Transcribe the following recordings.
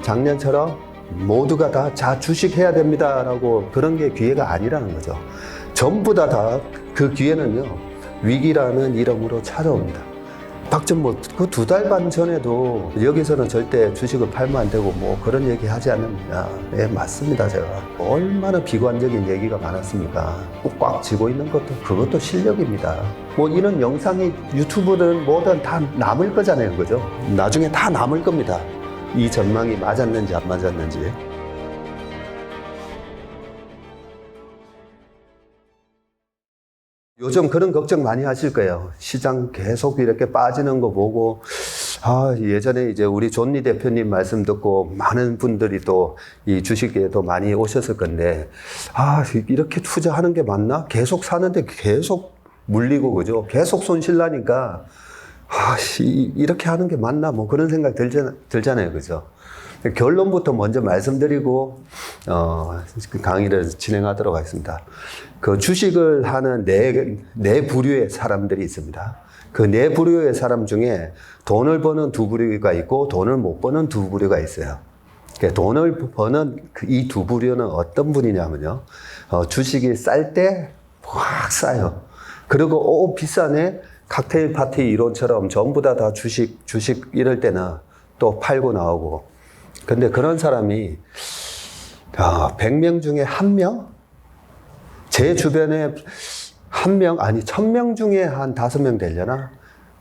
작년처럼 모두가 다 주식해야 됩니다라고 그런 게 기회가 아니라는 거죠. 전부 다 그 기회는요, 위기라는 이름으로 찾아옵니다. 박전모 그 2달 반 전에도 여기서는 절대 주식을 팔면 안 되고 뭐 그런 얘기 하지 않습니다. 예, 맞습니다. 제가 얼마나 비관적인 얘기가 많았습니까? 꽉 쥐고 있는 것도 그것도 실력입니다. 뭐 이런 영상이 유튜브든 뭐든 다 남을 거잖아요, 그죠? 나중에 다 남을 겁니다. 이 전망이 맞았는지 안 맞았는지. 요즘 그런 걱정 많이 하실 거예요. 시장 계속 이렇게 빠지는 거 보고, 예전에 이제 우리 존리 대표님 말씀 듣고 많은 분들이 또 이 주식에도 많이 오셨을 건데, 이렇게 투자하는 게 맞나? 계속 사는데 계속 물리고, 그죠? 계속 손실 나니까, 이렇게 하는 게 맞나? 뭐 그런 생각 들잖아요. 그죠? 결론부터 먼저 말씀드리고, 강의를 진행하도록 하겠습니다. 그 주식을 하는 네 부류의 사람들이 있습니다. 그 네 부류의 사람 중에 돈을 버는 2부류가 있고 돈을 못 버는 2부류가 있어요. 돈을 버는 이 2부류는 어떤 분이냐면요. 주식이 쌀 때 확 싸요. 그리고 비싸네. 칵테일 파티 이론처럼 전부 다 주식 이럴 때는 또 팔고 나오고. 근데 그런 사람이 100명 중에 1명? 제 주변에 1명, 아니 1000명 중에 한 5명 되려나?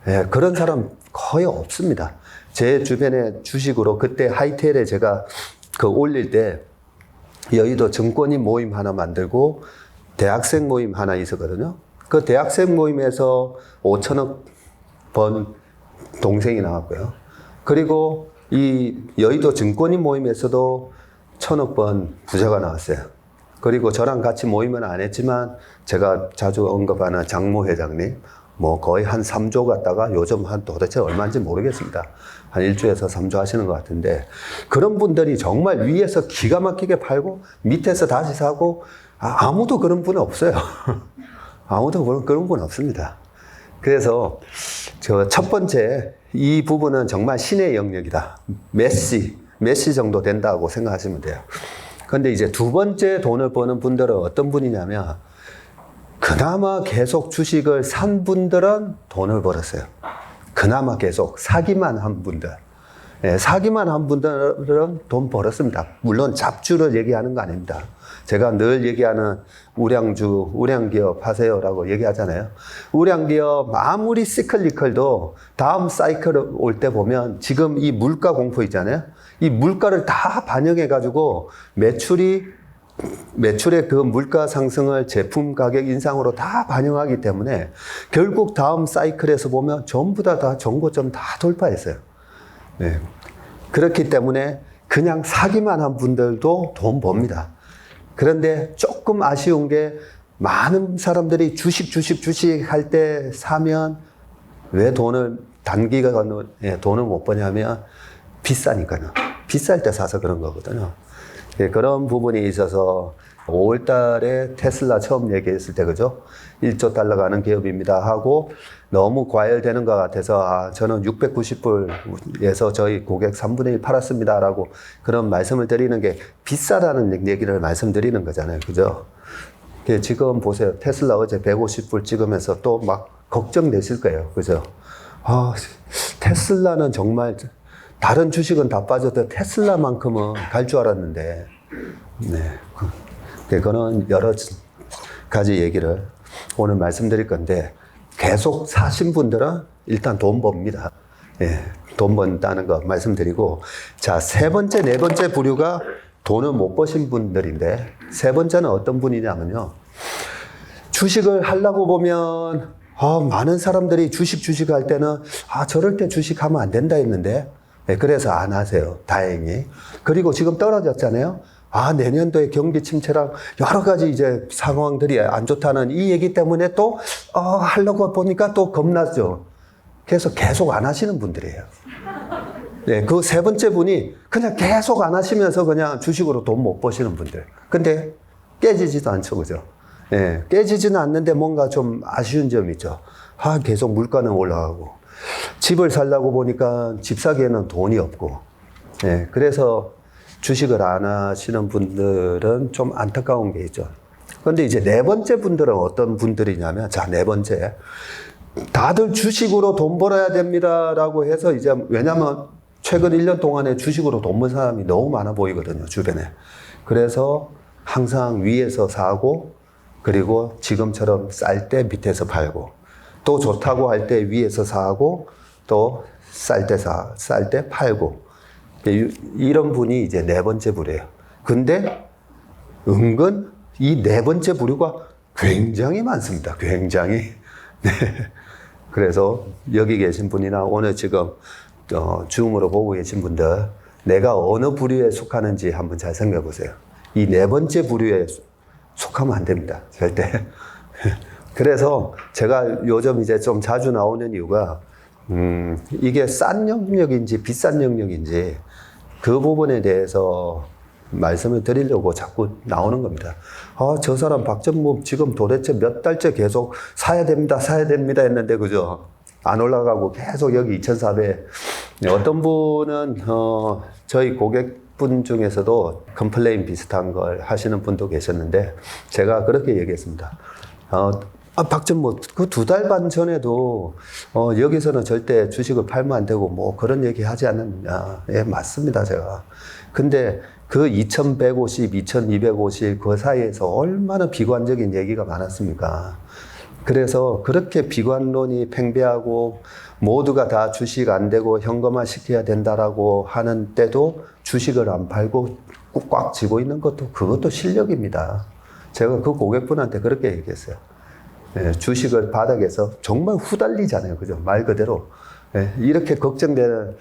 예, 그런 사람 거의 없습니다. 제 주변에 주식으로 그때 하이텔에 제가 올릴 때 여의도 증권인 모임 하나 만들고 대학생 모임 하나 있었거든요. 그 대학생 모임에서 5천억 번 동생이 나왔고요. 그리고 이 여의도 증권인 모임에서도 1000억 번 부자가 나왔어요. 그리고 저랑 같이 모임은 안 했지만 제가 자주 언급하는 장모 회장님, 뭐 거의 한 3조 갔다가 요즘 한 도대체 얼마인지 모르겠습니다. 한 1조에서 3조 하시는 것 같은데, 그런 분들이 정말 위에서 기가 막히게 팔고 밑에서 다시 사고, 아무도 그런 분은 없어요. 아무도 그런 분 없습니다. 그래서 저 첫 번째 이 부분은 정말 신의 영역이다. 메시 정도 된다고 생각하시면 돼요. 근데 이제 2번째 돈을 버는 분들은 어떤 분이냐면, 그나마 계속 주식을 산 분들은 돈을 벌었어요. 그나마 계속 사기만 한 분들. 예, 사기만 한 분들은 돈 벌었습니다. 물론 잡주를 얘기하는 거 아닙니다. 제가 늘 얘기하는 우량기업 하세요라고 얘기하잖아요. 우량기업 아무리 시클리컬도 다음 사이클 올 때 보면 지금 이 물가 공포 있잖아요. 이 물가를 다 반영해가지고 매출의 그 물가 상승을 제품 가격 인상으로 다 반영하기 때문에 결국 다음 사이클에서 보면 전부 다 정고점 다 돌파했어요. 네. 그렇기 때문에 그냥 사기만 한 분들도 돈 법니다. 그런데 조금 아쉬운 게 많은 사람들이 주식 할 때 사면 왜 단기간에 돈을 못 버냐면 비싸니까요. 비쌀 때 사서 그런 거거든요. 그런 부분이 있어서 5월 달에 테슬라 처음 얘기했을 때, 그죠? 1조 달러 가는 기업입니다 하고 너무 과열되는 것 같아서 저는 690불에서 저희 고객 3분의 1 팔았습니다라고 그런 말씀을 드리는 게 비싸다는 얘기를 말씀드리는 거잖아요. 그죠? 지금 보세요. 테슬라 어제 150불 찍으면서 또 막 걱정되실 거예요. 그죠? 테슬라는 정말 다른 주식은 다 빠져도 테슬라만큼은 갈 줄 알았는데, 네. 그거는 여러 가지 얘기를 오늘 말씀드릴 건데, 계속 사신 분들은 일단 돈 법니다. 예, 돈 번다는 거 말씀드리고, 자, 3번째, 4번째 부류가 돈을 못 버신 분들인데, 3번째는 어떤 분이냐면요. 주식을 하려고 보면, 많은 사람들이 주식 할 때는, 저럴 때 주식하면 안 된다 했는데, 네, 그래서 안 하세요. 다행히. 그리고 지금 떨어졌잖아요. 내년도에 경기 침체랑 여러 가지 이제 상황들이 안 좋다는 이 얘기 때문에 또, 하려고 보니까 또 겁나죠. 그래서 계속 안 하시는 분들이에요. 네, 그 3번째 분이 그냥 계속 안 하시면서 그냥 주식으로 돈 못 버시는 분들. 근데 깨지지도 않죠. 그죠? 네, 깨지지는 않는데 뭔가 좀 아쉬운 점이 있죠. 계속 물가는 올라가고. 집을 살려고 보니까 집 사기에는 돈이 없고, 예, 그래서 주식을 안 하시는 분들은 좀 안타까운 게 있죠. 그런데 이제 네 번째 분들은 어떤 분들이냐면, 자, 네 번째. 다들 주식으로 돈 벌어야 됩니다라고 해서 이제, 왜냐면 최근 1년 동안에 주식으로 돈 번 사람이 너무 많아 보이거든요, 주변에. 그래서 항상 위에서 사고, 그리고 지금처럼 쌀 때 밑에서 팔고, 또 좋다고 할 때 위에서 사고, 또 쌀 때 팔고. 이런 분이 이제 네 번째 부류예요. 근데 은근 이 네 번째 부류가 굉장히 많습니다. 굉장히. 네. 그래서 여기 계신 분이나 오늘 지금 줌으로 보고 계신 분들, 내가 어느 부류에 속하는지 한번 잘 생각해 보세요. 이 네 번째 부류에 속하면 안 됩니다. 절대. 그래서 제가 요즘 이제 좀 자주 나오는 이유가, 이게 싼 영역인지 비싼 영역인지 그 부분에 대해서 말씀을 드리려고 자꾸 나오는 겁니다. 저 사람 박전무 지금 도대체 몇 달째 계속 사야 됩니다 했는데, 그죠? 안 올라가고 계속 여기 2,400. 어떤 분은, 저희 고객분 중에서도 컴플레인 비슷한 걸 하시는 분도 계셨는데, 제가 그렇게 얘기했습니다. 박전무, 그 2달 반 전에도, 여기서는 절대 주식을 팔면 안 되고, 뭐 그런 얘기 하지 않느냐. 예, 맞습니다, 제가. 근데 그 2150, 2250 그 사이에서 얼마나 비관적인 얘기가 많았습니까? 그래서 그렇게 비관론이 팽배하고 모두가 다 주식 안 되고 현금화 시켜야 된다라고 하는 때도 주식을 안 팔고 꽉 쥐고 있는 것도 그것도 실력입니다. 제가 그 고객분한테 그렇게 얘기했어요. 예, 주식을 바닥에서 정말 후달리잖아요. 그죠? 말 그대로. 예, 이렇게 걱정되는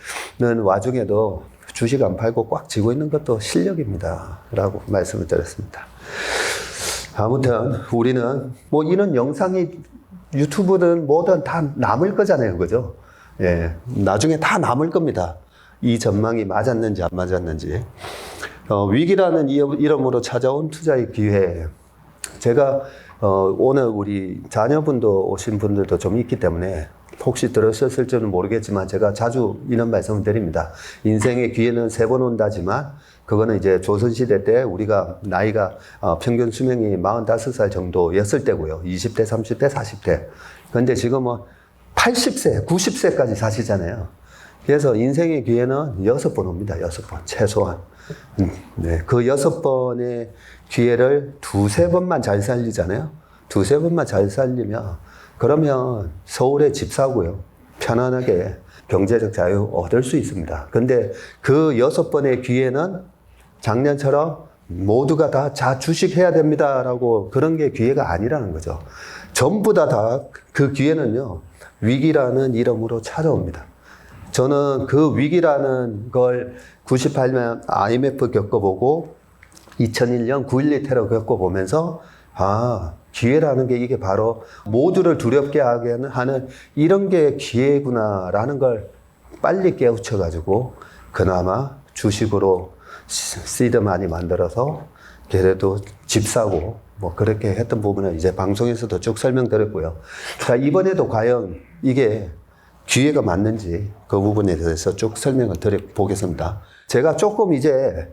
와중에도 주식 안 팔고 꽉 쥐고 있는 것도 실력입니다. 라고 말씀을 드렸습니다. 아무튼 우리는 뭐 이런 영상이 유튜브든 뭐든 다 남을 거잖아요. 그죠? 예, 나중에 다 남을 겁니다. 이 전망이 맞았는지 안 맞았는지. 위기라는 이름으로 찾아온 투자의 기회. 제가 오늘 우리 자녀분도 오신 분들도 좀 있기 때문에 혹시 들으셨을지는 모르겠지만 제가 자주 이런 말씀을 드립니다. 인생의 기회는 3번 온다지만 그거는 이제 조선시대 때 우리가 나이가 평균 수명이 45살 정도였을 때고요. 20대, 30대, 40대. 그런데 지금은 80세, 90세까지 사시잖아요. 그래서 인생의 기회는 6번 옵니다. 6번, 최소한. 네, 그 6번의 기회를 2-3번만 잘 살리잖아요. 2-3번만 잘 살리면 그러면 서울에 집 사고요. 편안하게 경제적 자유 얻을 수 있습니다. 근데 그 6번의 기회는 작년처럼 모두가 다 주식해야 됩니다라고 그런 게 기회가 아니라는 거죠. 전부 다 그 기회는요, 위기라는 이름으로 찾아옵니다. 저는 그 위기라는 걸 98년 IMF 겪어보고 2001년 9.12 테러 겪어보면서 기회라는 게 이게 바로 모두를 두렵게 하게 하는 이런 게 기회구나라는 걸 빨리 깨우쳐가지고 그나마 주식으로 시드 많이 만들어서 그래도 집 사고 뭐 그렇게 했던 부분은 이제 방송에서도 쭉 설명드렸고요. 자, 이번에도 과연 이게 기회가 맞는지 그 부분에 대해서 쭉 설명을 드려보겠습니다. 제가 조금 이제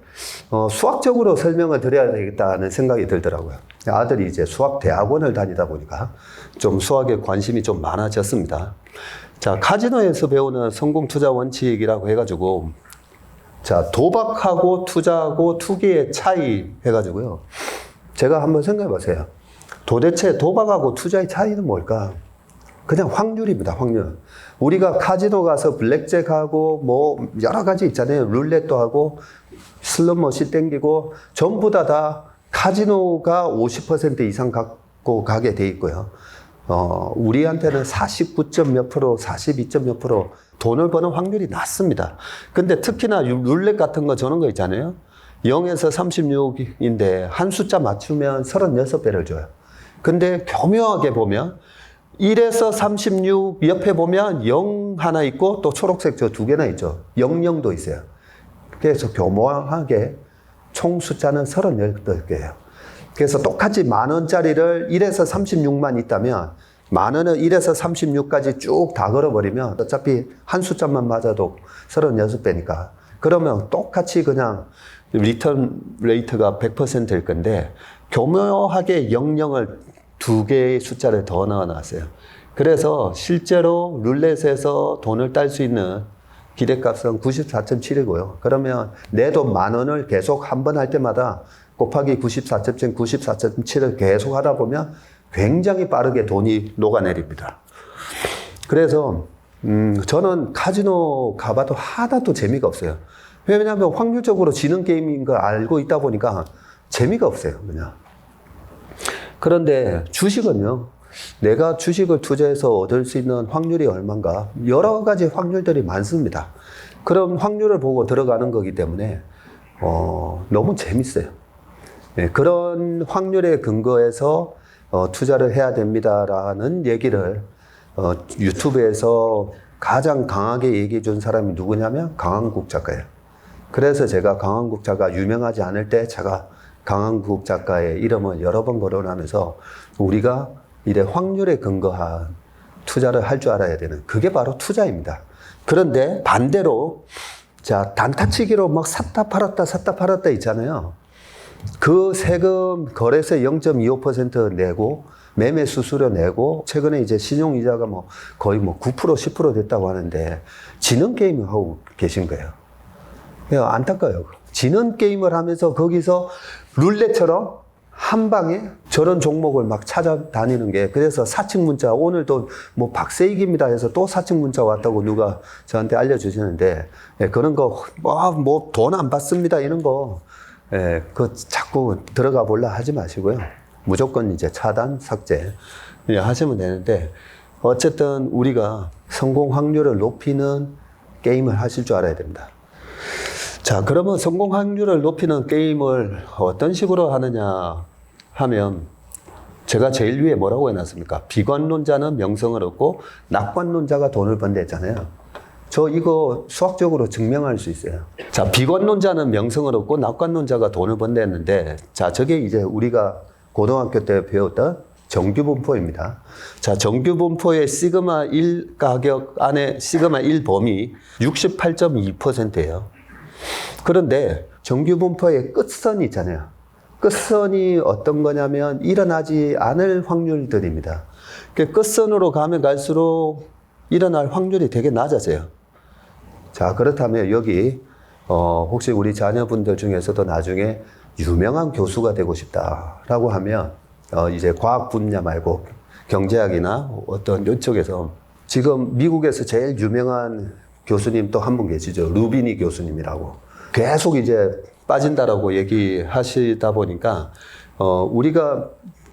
수학적으로 설명을 드려야 되겠다는 생각이 들더라고요. 아들이 이제 수학대학원을 다니다 보니까 좀 수학에 관심이 좀 많아졌습니다. 자, 카지노에서 배우는 성공 투자 원칙이라고 해가지고, 자, 도박하고 투자하고 투기의 차이 해가지고요. 제가 한번 생각해 보세요. 도대체 도박하고 투자의 차이는 뭘까? 그냥 확률입니다, 확률. 우리가 카지노 가서 블랙잭하고 뭐 여러 가지 있잖아요. 룰렛도 하고 슬롯 머신 땡기고 전부 다 카지노가 50% 이상 갖고 가게 돼 있고요. 우리한테는 49점 몇 프로, 42점 몇 프로 돈을 버는 확률이 낮습니다. 근데 특히나 룰렛 같은 거 저런 거 있잖아요. 0에서 36인데 한 숫자 맞추면 36배를 줘요. 근데 교묘하게 보면 1에서 36 옆에 보면 0 하나 있고 또 초록색 저 2개나 있죠. 00도 있어요. 그래서 교묘하게 총 숫자는 38개예요. 그래서 똑같이 10,000원짜리를 1에서 36만 있다면 10,000원을 1에서 36까지 쭉 다 걸어버리면 어차피 한 숫자만 맞아도 36배니까 그러면 똑같이 그냥 리턴 레이트가 100%일 건데 교묘하게 00을 두 개의 숫자를 더 넣어놨어요. 그래서 실제로 룰렛에서 돈을 딸 수 있는 기대값은 94.7이고요. 그러면 내 돈 10,000원을 계속 한 번 할 때마다 곱하기 94.7, 94.7을 계속 하다 보면 굉장히 빠르게 돈이 녹아내립니다. 그래서 저는 카지노 가봐도 하나도 재미가 없어요. 왜냐하면 확률적으로 지는 게임인 걸 알고 있다 보니까 재미가 없어요, 그냥. 그런데 주식은요, 내가 주식을 투자해서 얻을 수 있는 확률이 얼마인가? 여러 가지 확률들이 많습니다. 그런 확률을 보고 들어가는 거기 때문에, 너무 재밌어요. 네, 그런 확률에 근거해서 투자를 해야 됩니다라는 얘기를 유튜브에서 가장 강하게 얘기해 준 사람이 누구냐면 강한국 작가예요. 그래서 제가 강한국 작가 유명하지 않을 때 제가 강한국 작가의 이름을 여러 번 거론하면서 우리가 이래 확률에 근거한 투자를 할 줄 알아야 되는 그게 바로 투자입니다. 그런데 반대로 자 단타치기로 막 샀다 팔았다 있잖아요. 그 세금 거래세 0.25% 내고 매매 수수료 내고 최근에 이제 신용이자가 뭐 거의 뭐 9% 10% 됐다고 하는데 지는 게임을 하고 계신 거예요. 안타까워요. 지는 게임을 하면서 거기서 룰렛처럼 한 방에 저런 종목을 막 찾아다니는 게 그래서 사측 문자 오늘도 뭐 박세익입니다 해서 또 사측 문자 왔다고 누가 저한테 알려주시는데 그런 거 뭐 돈 안 받습니다 이런 거 그 자꾸 들어가 볼라 하지 마시고요. 무조건 이제 차단, 삭제 하시면 되는데 어쨌든 우리가 성공 확률을 높이는 게임을 하실 줄 알아야 됩니다. 자, 그러면 성공 확률을 높이는 게임을 어떤 식으로 하느냐 하면 제가 제일 위에 뭐라고 해놨습니까? 비관론자는 명성을 얻고 낙관론자가 돈을 번다 했잖아요. 저 이거 수학적으로 증명할 수 있어요. 자, 비관론자는 명성을 얻고 낙관론자가 돈을 번다 했는데 자, 저게 이제 우리가 고등학교 때 배웠던 정규분포입니다. 자, 정규분포의 시그마 1 가격 안에 시그마 1 범위 68.2%예요. 그런데 정규분포의 끝선이 있잖아요. 끝선이 어떤 거냐면 일어나지 않을 확률들입니다. 끝선으로 가면 갈수록 일어날 확률이 되게 낮아져요. 자, 그렇다면 여기 혹시 우리 자녀분들 중에서도 나중에 유명한 교수가 되고 싶다라고 하면 이제 과학 분야 말고 경제학이나 어떤 이쪽에서 지금 미국에서 제일 유명한 교수님 또 한 분 계시죠. 루비니 교수님이라고. 계속 이제 빠진다라고 얘기하시다 보니까 우리가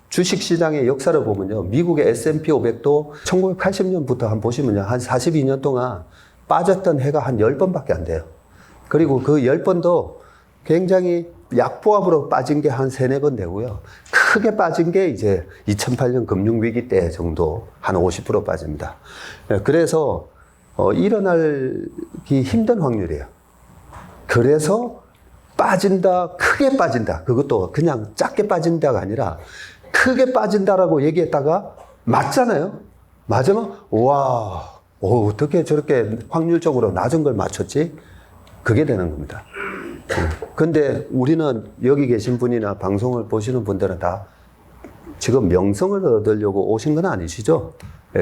주식시장의 역사를 보면요. 미국의 S&P 500도 1980년부터 한번 보시면요. 한 42년 동안 빠졌던 해가 한 10번밖에 안 돼요. 그리고 그 10번도 굉장히 약보합으로 빠진 게 한 3, 4번 되고요. 크게 빠진 게 이제 2008년 금융위기 때 정도 한 50% 빠집니다. 그래서 일어나기 힘든 확률이에요. 그래서 빠진다, 크게 빠진다. 그것도 그냥 작게 빠진다가 아니라 크게 빠진다라고 얘기했다가 맞잖아요. 맞으면 와, 어떻게 저렇게 확률적으로 낮은 걸 맞췄지? 그게 되는 겁니다. 근데 우리는 여기 계신 분이나 방송을 보시는 분들은 다 지금 명성을 얻으려고 오신 건 아니시죠?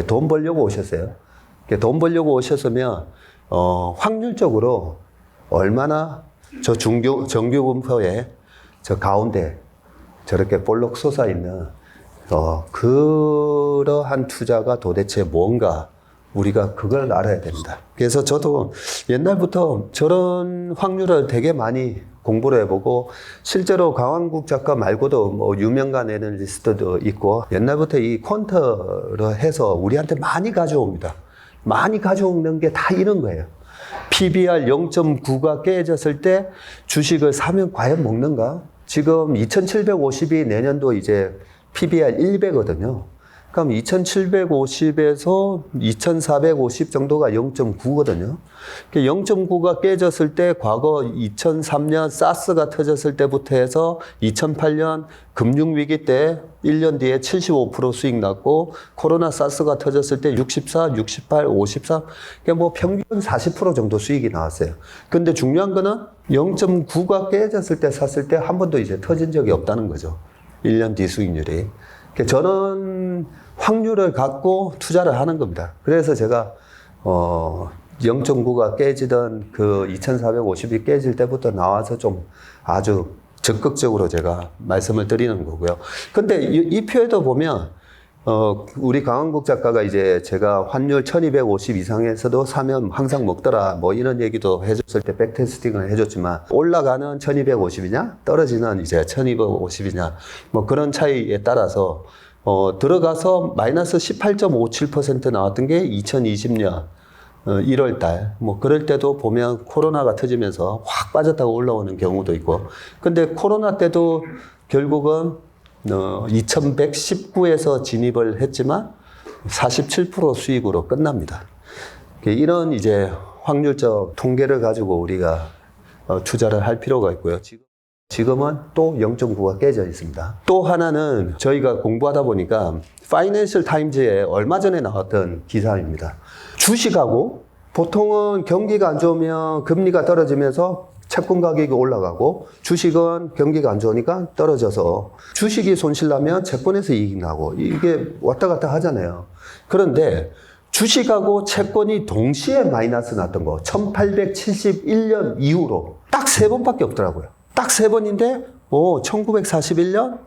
돈 벌려고 오셨어요. 돈 벌려고 오셨으면 확률적으로 얼마나 저 정규분포에 저 가운데 저렇게 볼록 솟아 있는 그러한 투자가 도대체 뭔가 우리가 그걸 알아야 됩니다. 그래서 저도 옛날부터 저런 확률을 되게 많이 공부를 해보고 실제로 강한국 작가 말고도 뭐 유명한 애널리스트도 있고 옛날부터 이 퀀터를 해서 우리한테 많이 가져옵니다. 많이 가져오는 게 다 이런 거예요. PBR 0.9가 깨졌을 때 주식을 사면 과연 먹는가? 지금 2750이 내년도 이제 PBR 1배거든요. 그럼 2750에서 2450 정도가 0.9거든요. 0.9가 깨졌을 때 과거 2003년 사스가 터졌을 때부터 해서 2008년 금융위기 때 1년 뒤에 75% 수익 났고 코로나 사스가 터졌을 때 64, 68, 54 그러니까 뭐 평균 40% 정도 수익이 나왔어요. 근데 중요한 거는 0.9가 깨졌을 때 샀을 때 한 번도 이제 터진 적이 없다는 거죠. 1년 뒤 수익률이. 저는 확률을 갖고 투자를 하는 겁니다. 그래서 제가 0.9가 깨지던 그 2450이 깨질 때부터 나와서 좀 아주 적극적으로 제가 말씀을 드리는 거고요. 근데 이 표에도 보면 우리 강한국 작가가 이제 제가 환율 1250 이상에서도 사면 항상 먹더라 뭐 이런 얘기도 해줬을 때 백테스팅을 해줬지만 올라가는 1250이냐 떨어지는 이제 1250이냐 뭐 그런 차이에 따라서 들어가서 마이너스 18.57% 나왔던 게 2020년 1월 달, 뭐, 그럴 때도 보면 코로나가 터지면서 확 빠졌다고 올라오는 경우도 있고. 근데 코로나 때도 결국은, 2119에서 진입을 했지만 47% 수익으로 끝납니다. 이런 이제 확률적 통계를 가지고 우리가 투자를 할 필요가 있고요. 지금은 또 0.9가 깨져 있습니다. 또 하나는 저희가 공부하다 보니까 파이낸셜 타임즈에 얼마 전에 나왔던 기사입니다. 주식하고 보통은 경기가 안 좋으면 금리가 떨어지면서 채권 가격이 올라가고 주식은 경기가 안 좋으니까 떨어져서 주식이 손실 나면 채권에서 이익 나고 이게 왔다 갔다 하잖아요. 그런데 주식하고 채권이 동시에 마이너스 났던 거 1871년 이후로 딱 3번밖에 없더라고요. 딱 3번인데 1941년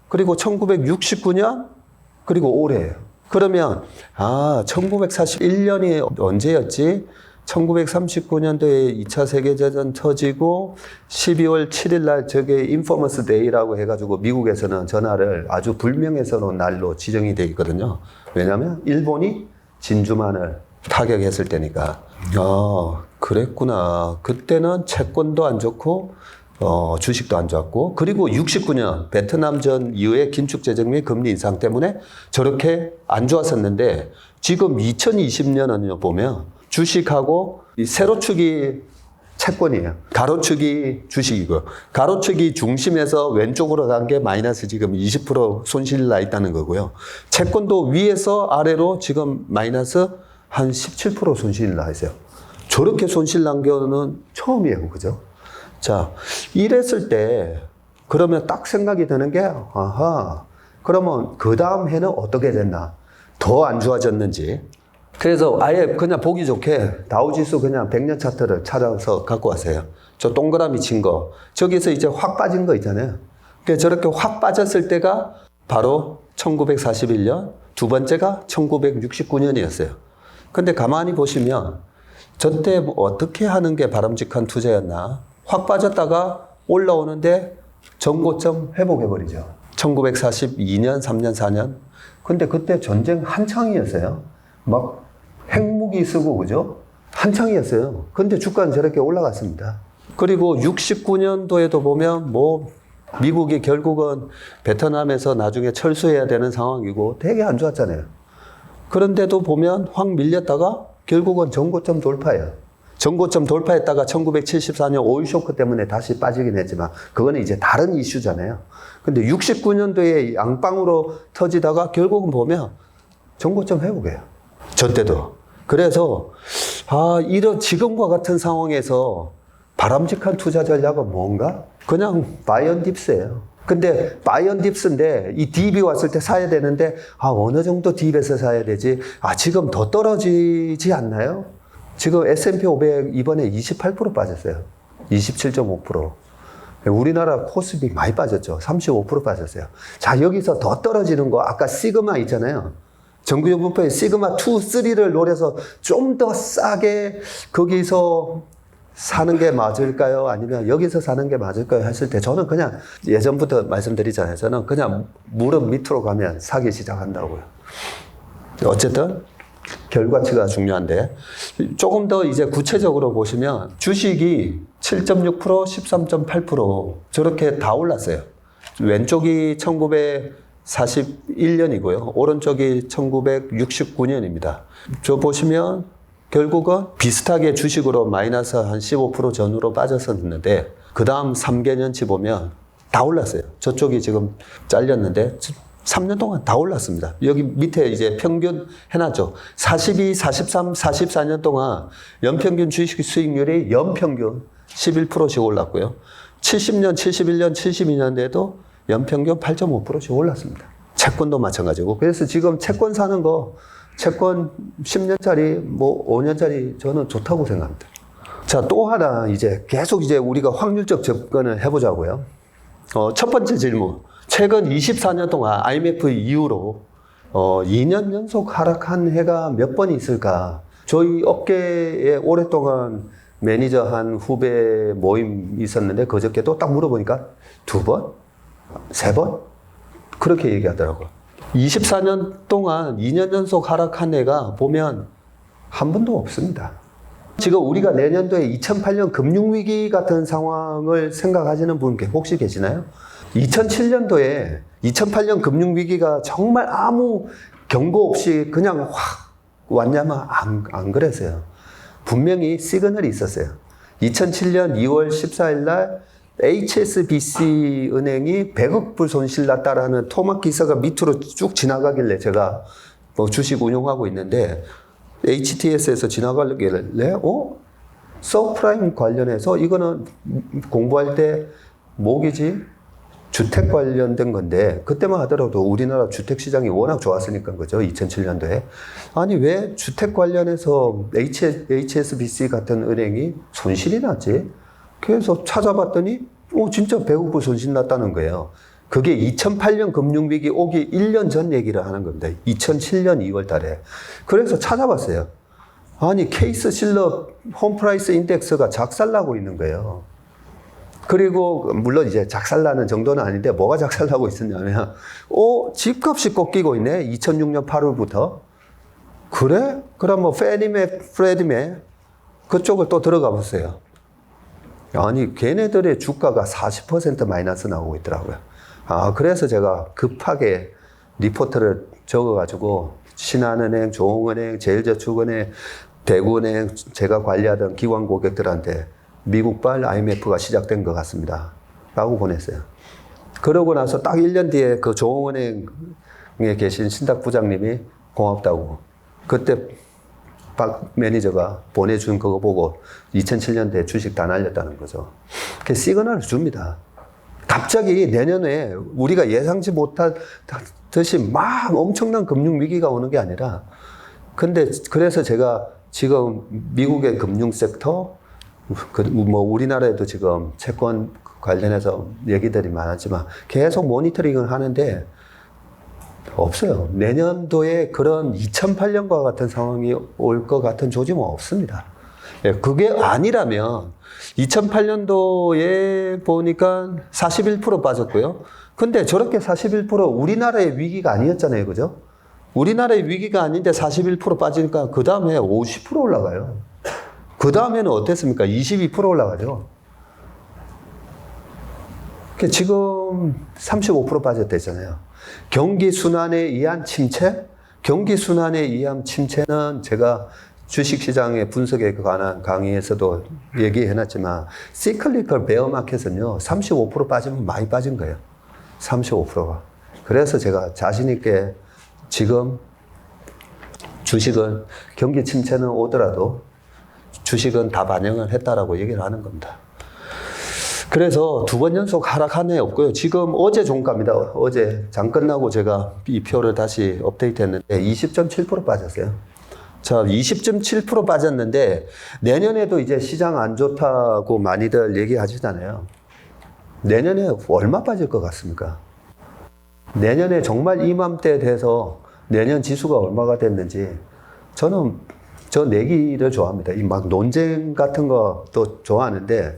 그리고 1969년 그리고 올해예요. 그러면 1941년이 언제였지? 1939년도에 2차 세계대전 터지고 12월 7일 날 저게 인포머스 데이라고 해가지고 미국에서는 전날을 아주 불명예스러운 날로 지정이 돼 있거든요. 왜냐하면 일본이 진주만을 타격했을 때니까. 그랬구나. 그때는 채권도 안 좋고 주식도 안 좋았고 그리고 69년 베트남전 이후에 긴축재정 및 금리 인상 때문에 저렇게 안 좋았었는데 지금 2020년은요 보면 주식하고 이 세로축이 채권이에요. 가로축이 주식이고 가로축이 중심에서 왼쪽으로 간 게 마이너스 지금 20% 손실이 나 있다는 거고요. 채권도 위에서 아래로 지금 마이너스 한 17% 손실이 나 있어요. 저렇게 손실 난 거는 처음이에요. 그죠? 자, 이랬을 때 그러면 딱 생각이 드는 게 그러면 그 다음 해는 어떻게 됐나? 더 안 좋아졌는지. 그래서 아예 그냥 보기 좋게 다우지수 그냥 100년 차트를 찾아서 갖고 왔어요. 저 동그라미 친 거. 저기서 이제 확 빠진 거 있잖아요. 그러니까 저렇게 확 빠졌을 때가 바로 1941년, 두 번째가 1969년이었어요. 근데 가만히 보시면 저때 뭐 어떻게 하는 게 바람직한 투자였나? 확 빠졌다가 올라오는데 전고점 회복해버리죠. 1942년, 3년, 4년. 근데 그때 전쟁 한창이었어요. 막 핵무기 쓰고, 그죠? 한창이었어요. 근데 주가는 저렇게 올라갔습니다. 그리고 69년도에도 보면 미국이 결국은 베트남에서 나중에 철수해야 되는 상황이고 되게 안 좋았잖아요. 그런데도 보면 확 밀렸다가 결국은 전고점 돌파예요. 전고점 돌파했다가 1974년 오일 쇼크 때문에 다시 빠지긴 했지만 그거는 이제 다른 이슈잖아요. 근데 69년도에 양빵으로 터지다가 결국은 보면 전고점 회복해요. 저 때도. 그래서 이런 지금과 같은 상황에서 바람직한 투자 전략은 뭔가? 그냥 바이 앤 딥스예요. 근데 바이 앤 딥스인데 이 딥이 왔을 때 사야 되는데 어느 정도 딥에서 사야 되지? 지금 더 떨어지지 않나요? 지금 S&P 500 이번에 28% 빠졌어요. 27.5%. 우리나라 코스피 많이 빠졌죠. 35% 빠졌어요. 자, 여기서 더 떨어지는 거 아까 시그마 있잖아요. 정규요금표에 시그마 2, 3를 노려서 좀 더 싸게 거기서 사는 게 맞을까요? 아니면 여기서 사는 게 맞을까요? 했을 때 저는 그냥 예전부터 말씀드리잖아요. 저는 그냥 무릎 밑으로 가면 사기 시작한다고요. 어쨌든 결과치가 중요한데 조금 더 이제 구체적으로 보시면 주식이 7.6%, 13.8% 저렇게 다 올랐어요. 왼쪽이 1940 41년이고요. 오른쪽이 1969년입니다. 저 보시면 결국은 비슷하게 주식으로 마이너스 한 15% 전후로 빠졌었는데 그 다음 3개년치 보면 다 올랐어요. 저쪽이 지금 잘렸는데 3년 동안 다 올랐습니다. 여기 밑에 이제 평균 해놨죠. 42, 43, 44년 동안 연평균 주식 수익률이 연평균 11%씩 올랐고요. 70년, 71년, 72년대에도 연평균 8.5%씩 올랐습니다. 채권도 마찬가지고. 그래서 지금 채권 사는 거, 채권 10년짜리, 뭐 5년짜리 저는 좋다고 생각합니다. 자, 또 하나 이제 계속 이제 우리가 확률적 접근을 해보자고요. 첫 번째 질문. 최근 24년 동안 IMF 이후로 2년 연속 하락한 해가 몇 번 있을까? 저희 업계에 오랫동안 매니저 한 후배 모임 있었는데 그저께도 딱 물어보니까 2번? 3번? 그렇게 얘기하더라고요. 24년 동안 2년 연속 하락한 해가 보면 한 번도 없습니다. 지금 우리가 내년도에 2008년 금융위기 같은 상황을 생각하시는 분 혹시 계시나요? 2007년도에 2008년 금융위기가 정말 아무 경고 없이 그냥 확 왔냐면 안 그랬어요. 분명히 시그널이 있었어요. 2007년 2월 14일 날 HSBC 은행이 100억 불 손실 났다라는 토막 기사가 밑으로 쭉 지나가길래 제가 뭐 주식 운용하고 있는데 HTS에서 지나가길래 서프라임 관련해서 이거는 공부할 때 뭐기지? 주택 관련된 건데 그때만 하더라도 우리나라 주택 시장이 워낙 좋았으니까 그죠? 2007년도에. 아니 왜 주택 관련해서 HSBC 같은 은행이 손실이 났지? 그래서 찾아봤더니 진짜 100억 불 손실 났다는 거예요. 그게 2008년 금융위기 오기 1년 전 얘기를 하는 겁니다. 2007년 2월 달에. 그래서 찾아봤어요. 아니 케이스 실러 홈프라이스 인덱스가 작살나고 있는 거예요. 그리고 물론 이제 작살나는 정도는 아닌데 뭐가 작살나고 있었냐면 집값이 꺾이고 있네. 2006년 8월부터. 그래? 그럼 뭐 페니메, 프레디메 그쪽을 또 들어가 보세요. 아니 걔네들의 주가가 40% 마이너스 나오고 있더라고요. 그래서 제가 급하게 리포트를 적어가지고 신한은행, 조흥은행, 제일저축은행, 대구은행 제가 관리하던 기관 고객들한테 미국발 IMF가 시작된 것 같습니다. 라고 보냈어요. 그러고 나서 딱 1년 뒤에 그 조흥은행에 계신 신탁 부장님이 고맙다고. 그때 박 매니저가 보내준 그거 보고 2007년도에 주식 다 날렸다는 거죠. 그 시그널을 줍니다. 갑자기 내년에 우리가 예상치 못하듯이 막 엄청난 금융위기가 오는 게 아니라 근데 그래서 제가 지금 미국의 금융 섹터 뭐 우리나라에도 지금 채권 관련해서 얘기들이 많았지만 계속 모니터링을 하는데 없어요. 내년도에 그런 2008년과 같은 상황이 올 것 같은 조짐은 없습니다. 그게 아니라면 2008년도에 보니까 41% 빠졌고요. 근데 저렇게 41% 우리나라의 위기가 아니었잖아요. 그죠? 우리나라의 위기가 아닌데 41% 빠지니까 그 다음에 50% 올라가요. 그 다음에는 어땠습니까? 22% 올라가죠. 지금 35% 빠졌대잖아요. 경기 순환에 의한 침체? 경기 순환에 의한 침체는 제가 주식시장의 분석에 관한 강의에서도 얘기해놨지만 시클리컬 베어마켓은요 35% 빠지면 많이 빠진 거예요. 35%가. 그래서 제가 자신 있게 지금 주식은 경기 침체는 오더라도 주식은 다 반영을 했다라고 얘기를 하는 겁니다. 그래서 2번 연속 하락한 해 없고요. 지금 어제 종가입니다. 어제 장 끝나고 제가 이 표를 다시 업데이트 했는데 20.7% 빠졌어요. 자, 20.7% 빠졌는데 내년에도 이제 시장 안 좋다고 많이들 얘기하시잖아요. 내년에 얼마 빠질 것 같습니까? 내년에 정말 이맘때 돼서 내년 지수가 얼마가 됐는지 저는 저 내기를 좋아합니다. 이 막 논쟁 같은 것도 좋아하는데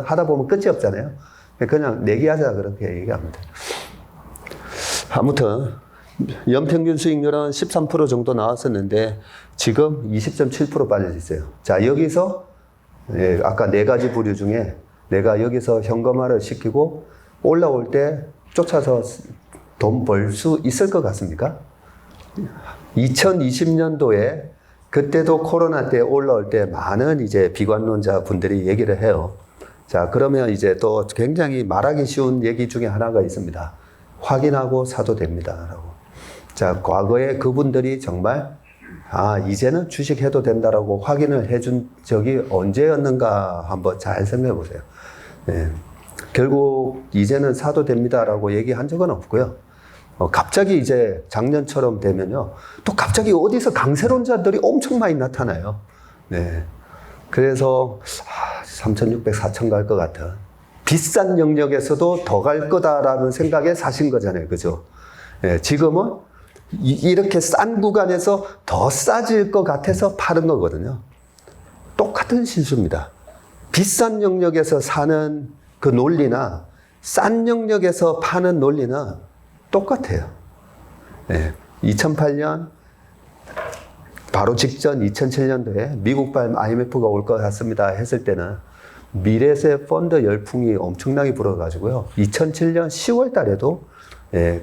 하다 보면 끝이 없잖아요. 그냥 내기하자 그렇게 얘기합니다. 아무튼 연평균 수익률은 13% 정도 나왔었는데 지금 20.7% 빠져 있어요. 자, 여기서 아까 4가지 부류 중에 내가 여기서 현금화를 시키고 올라올 때 쫓아서 돈 벌 수 있을 것 같습니까? 2020년도에 그때도 코로나 때 올라올 때 많은 이제 비관론자 분들이 얘기를 해요. 자, 그러면 이제 또 굉장히 말하기 쉬운 얘기 중에 하나가 있습니다. 확인하고 사도 됩니다. 라고. 자, 과거에 그분들이 정말 이제는 주식해도 된다라고 확인을 해준 적이 언제였는가 한번 잘 생각해 보세요. 네. 결국 이제는 사도 됩니다라고 얘기한 적은 없고요. 갑자기 이제 작년처럼 되면요. 또 갑자기 어디서 강세론자들이 엄청 많이 나타나요. 네. 그래서 3,600, 4,000 갈 것 같아. 비싼 영역에서도 더 갈 거다라는 생각에 사신 거잖아요. 그죠? 네. 지금은 이렇게 싼 구간에서 더 싸질 것 같아서 파는 거거든요. 똑같은 실수입니다. 비싼 영역에서 사는 그 논리나 싼 영역에서 파는 논리는 똑같아요. 네. 2008년 바로 직전 2007년도에 미국발 IMF가 올 것 같습니다 했을 때는 미래세 펀드 열풍이 엄청나게 불어가지고요. 2007년 10월 달에도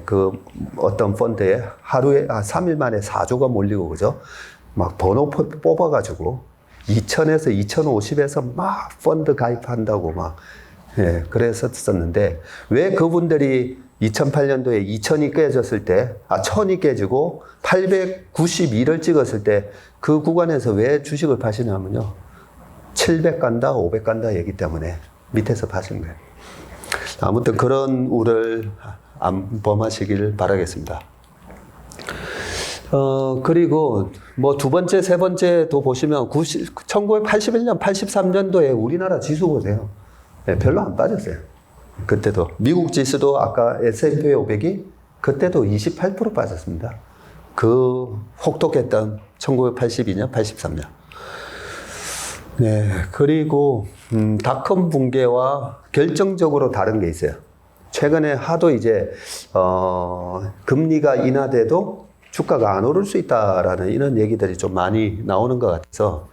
그 어떤 펀드에 하루에 3일 만에 4조가 몰리고 그죠? 막 번호 뽑아가지고 2000에서 2050에서 막 펀드 가입한다고 막 그랬었는데 왜 그분들이 2008년도에 2000이 깨졌을 때 1000이 깨지고 892를 찍었을 때 그 구간에서 왜 주식을 파시냐면요. 700 간다, 500 간다 얘기 때문에 밑에서 파신 거예요. 아무튼 그런 우를 안 범하시기를 바라겠습니다. 그리고 뭐 두 번째, 세 번째도 보시면 1981년, 83년도에 우리나라 지수 보세요. 네, 별로 안 빠졌어요. 그때도. 미국 지수도 아까 S&P 500이 그때도 28% 빠졌습니다. 그 혹독했던 1982년, 83년. 네, 그리고 닷컴 붕괴와 결정적으로 다른 게 있어요. 최근에 하도 이제 금리가 인하돼도 주가가 안 오를 수 있다라는 이런 얘기들이 좀 많이 나오는 것 같아서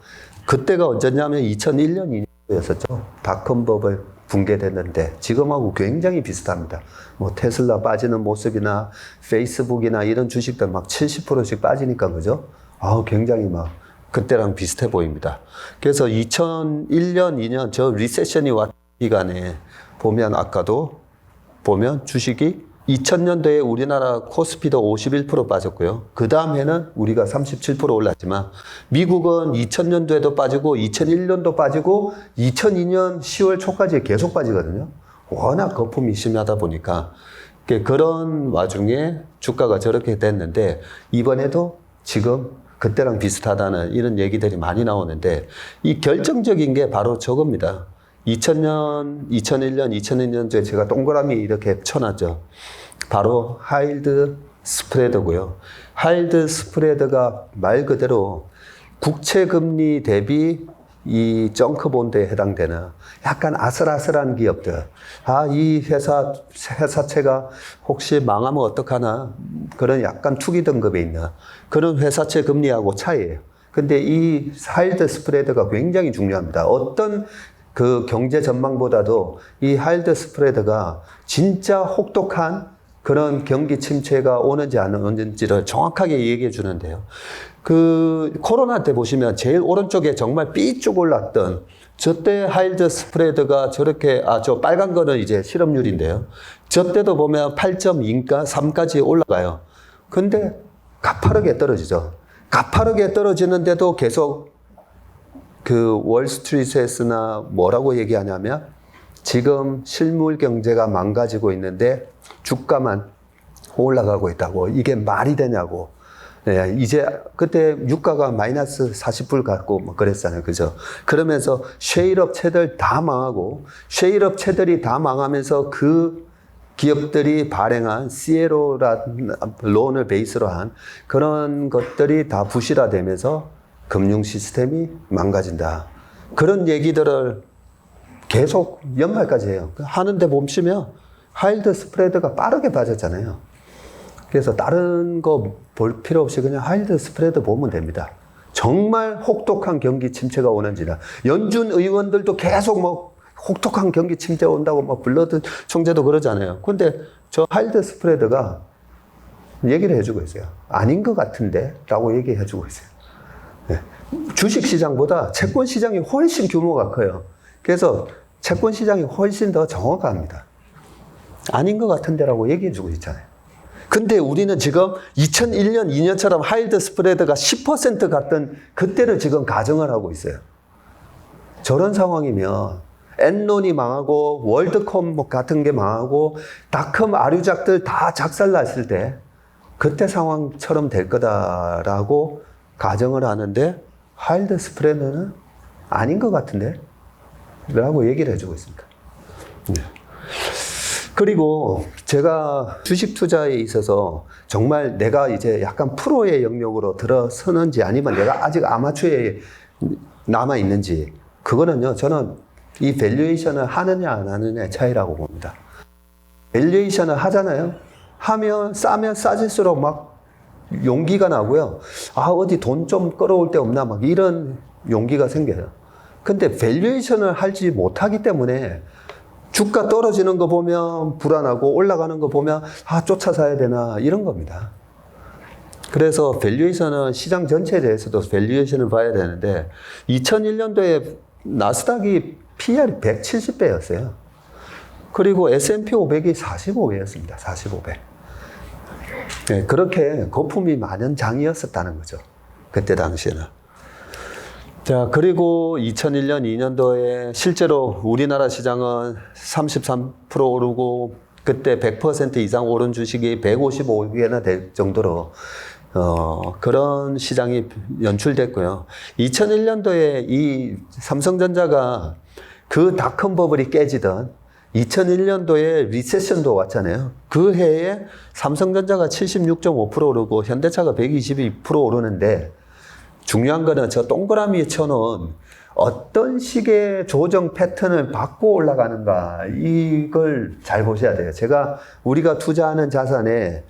그때가 언제냐면 2001년, 2년이었었죠. 닷컴 버블 붕괴됐는데 지금하고 굉장히 비슷합니다. 뭐 테슬라 빠지는 모습이나 페이스북이나 이런 주식들 막 70%씩 빠지니까 그죠? 굉장히 막 그때랑 비슷해 보입니다. 그래서 2001년, 2년 저 리세션이 왔던 기간에 보면 아까도 보면 주식이 2000년도에 우리나라 코스피도 51% 빠졌고요. 그 다음 해는 우리가 37% 올랐지만 미국은 2000년도에도 빠지고 2001년도 빠지고 2002년 10월 초까지 계속 빠지거든요. 워낙 거품이 심하다 보니까 그런 와중에 주가가 저렇게 됐는데 이번에도 지금 그때랑 비슷하다는 이런 얘기들이 많이 나오는데 이 결정적인 게 바로 저겁니다. 2000년, 2001년, 2002년도에 제가 동그라미 이렇게 쳐놨죠. 바로 하일드 스프레드고요. 하일드 스프레드가 말 그대로 국채금리 대비 이 정크본드에 해당되는 약간 아슬아슬한 기업들. 이 회사채가 혹시 망하면 어떡하나 그런 약간 투기 등급에 있는 그런 회사채 금리하고 차이예요. 근데 이 하일드 스프레드가 굉장히 중요합니다. 어떤 그 경제 전망보다도 이 하일드 스프레드가 진짜 혹독한 그런 경기 침체가 오는지 안 오는지를 정확하게 얘기해 주는데요. 그 코로나 때 보시면 제일 오른쪽에 정말 삐쭉 올랐던 저때 하일드 스프레드가 저렇게 저 빨간 거는 이제 실업률인데요. 저때도 보면 8.2인가 3까지 올라가요. 근데 가파르게 떨어지죠. 가파르게 떨어지는데도 계속 그 월스트리트에서나 뭐라고 얘기하냐면 지금 실물 경제가 망가지고 있는데 주가만 올라가고 있다고. 이게 말이 되냐고. 네, 이제 그때 유가가 마이너스 40불 갖고 뭐 그랬잖아요. 그죠? 그러면서 셰일 업체들 다 망하고 셰일 업체들이 다 망하면서 그 기업들이 발행한 CLO라는 론을 베이스로 한 그런 것들이 다 부실화되면서 금융 시스템이 망가진다. 그런 얘기들을 계속 연말까지 해요. 하는데 보시면 하일드 스프레드가 빠르게 빠졌잖아요. 그래서 다른 거 볼 필요 없이 그냥 하일드 스프레드 보면 됩니다. 정말 혹독한 경기 침체가 오는지나 연준 의원들도 계속 뭐 혹독한 경기 침체 온다고 뭐 블러드 총재도 그러잖아요. 근데 저 하일드 스프레드가 얘기를 해주고 있어요. 아닌 것 같은데? 라고 얘기해주고 있어요. 네. 주식시장보다 채권시장이 훨씬 규모가 커요. 그래서 채권시장이 훨씬 더 정확합니다. 아닌 것 같은데? 라고 얘기해주고 있잖아요. 근데 우리는 지금 2001년, 2년처럼 하이드 스프레드가 10% 갔던 그때를 지금 가정을 하고 있어요. 저런 상황이면 엔론이 망하고 월드컴 같은 게 망하고 닷컴 아류작들 다 작살났을 때 그때 상황처럼 될 거다라고 가정을 하는데 하이드 스프레드는 아닌 것 같은데? 라고 얘기를 해주고 있습니다. 네. 그리고 제가 주식 투자에 있어서 정말 내가 이제 약간 프로의 영역으로 들어서는지 아니면 내가 아직 아마추어에 남아있는지 그거는요, 저는 이 밸류에이션을 하느냐 안 하느냐의 차이라고 봅니다. 밸류에이션을 하잖아요. 하면 싸면 싸질수록 막 용기가 나고요. 아, 어디 돈 좀 끌어올 데 없나 막 이런 용기가 생겨요. 근데 밸류에이션을 하지 못하기 때문에 주가 떨어지는 거 보면 불안하고 올라가는 거 보면 아, 쫓아 사야 되나 이런 겁니다. 그래서 밸류에이션은 시장 전체에 대해서도 밸류에이션을 봐야 되는데 2001년도에 나스닥이 PR이 170배였어요. 그리고 S&P 500이 45배였습니다. 45배. 네, 그렇게 거품이 많은 장이었었다는 거죠. 그때 당시에는. 자, 그리고 2001년, 2년도에 실제로 우리나라 시장은 33% 오르고 그때 100% 이상 오른 주식이 155개나 될 정도로 그런 시장이 연출됐고요. 2001년도에 이 삼성전자가 그 닷컴 버블이 깨지던 2001년도에 리세션도 왔잖아요. 그 해에 삼성전자가 76.5% 오르고 현대차가 122% 오르는데 중요한 거는 저 동그라미에 쳐놓은 어떤 식의 조정 패턴을 받고 올라가는가 이걸 잘 보셔야 돼요. 우리가 투자하는 자산에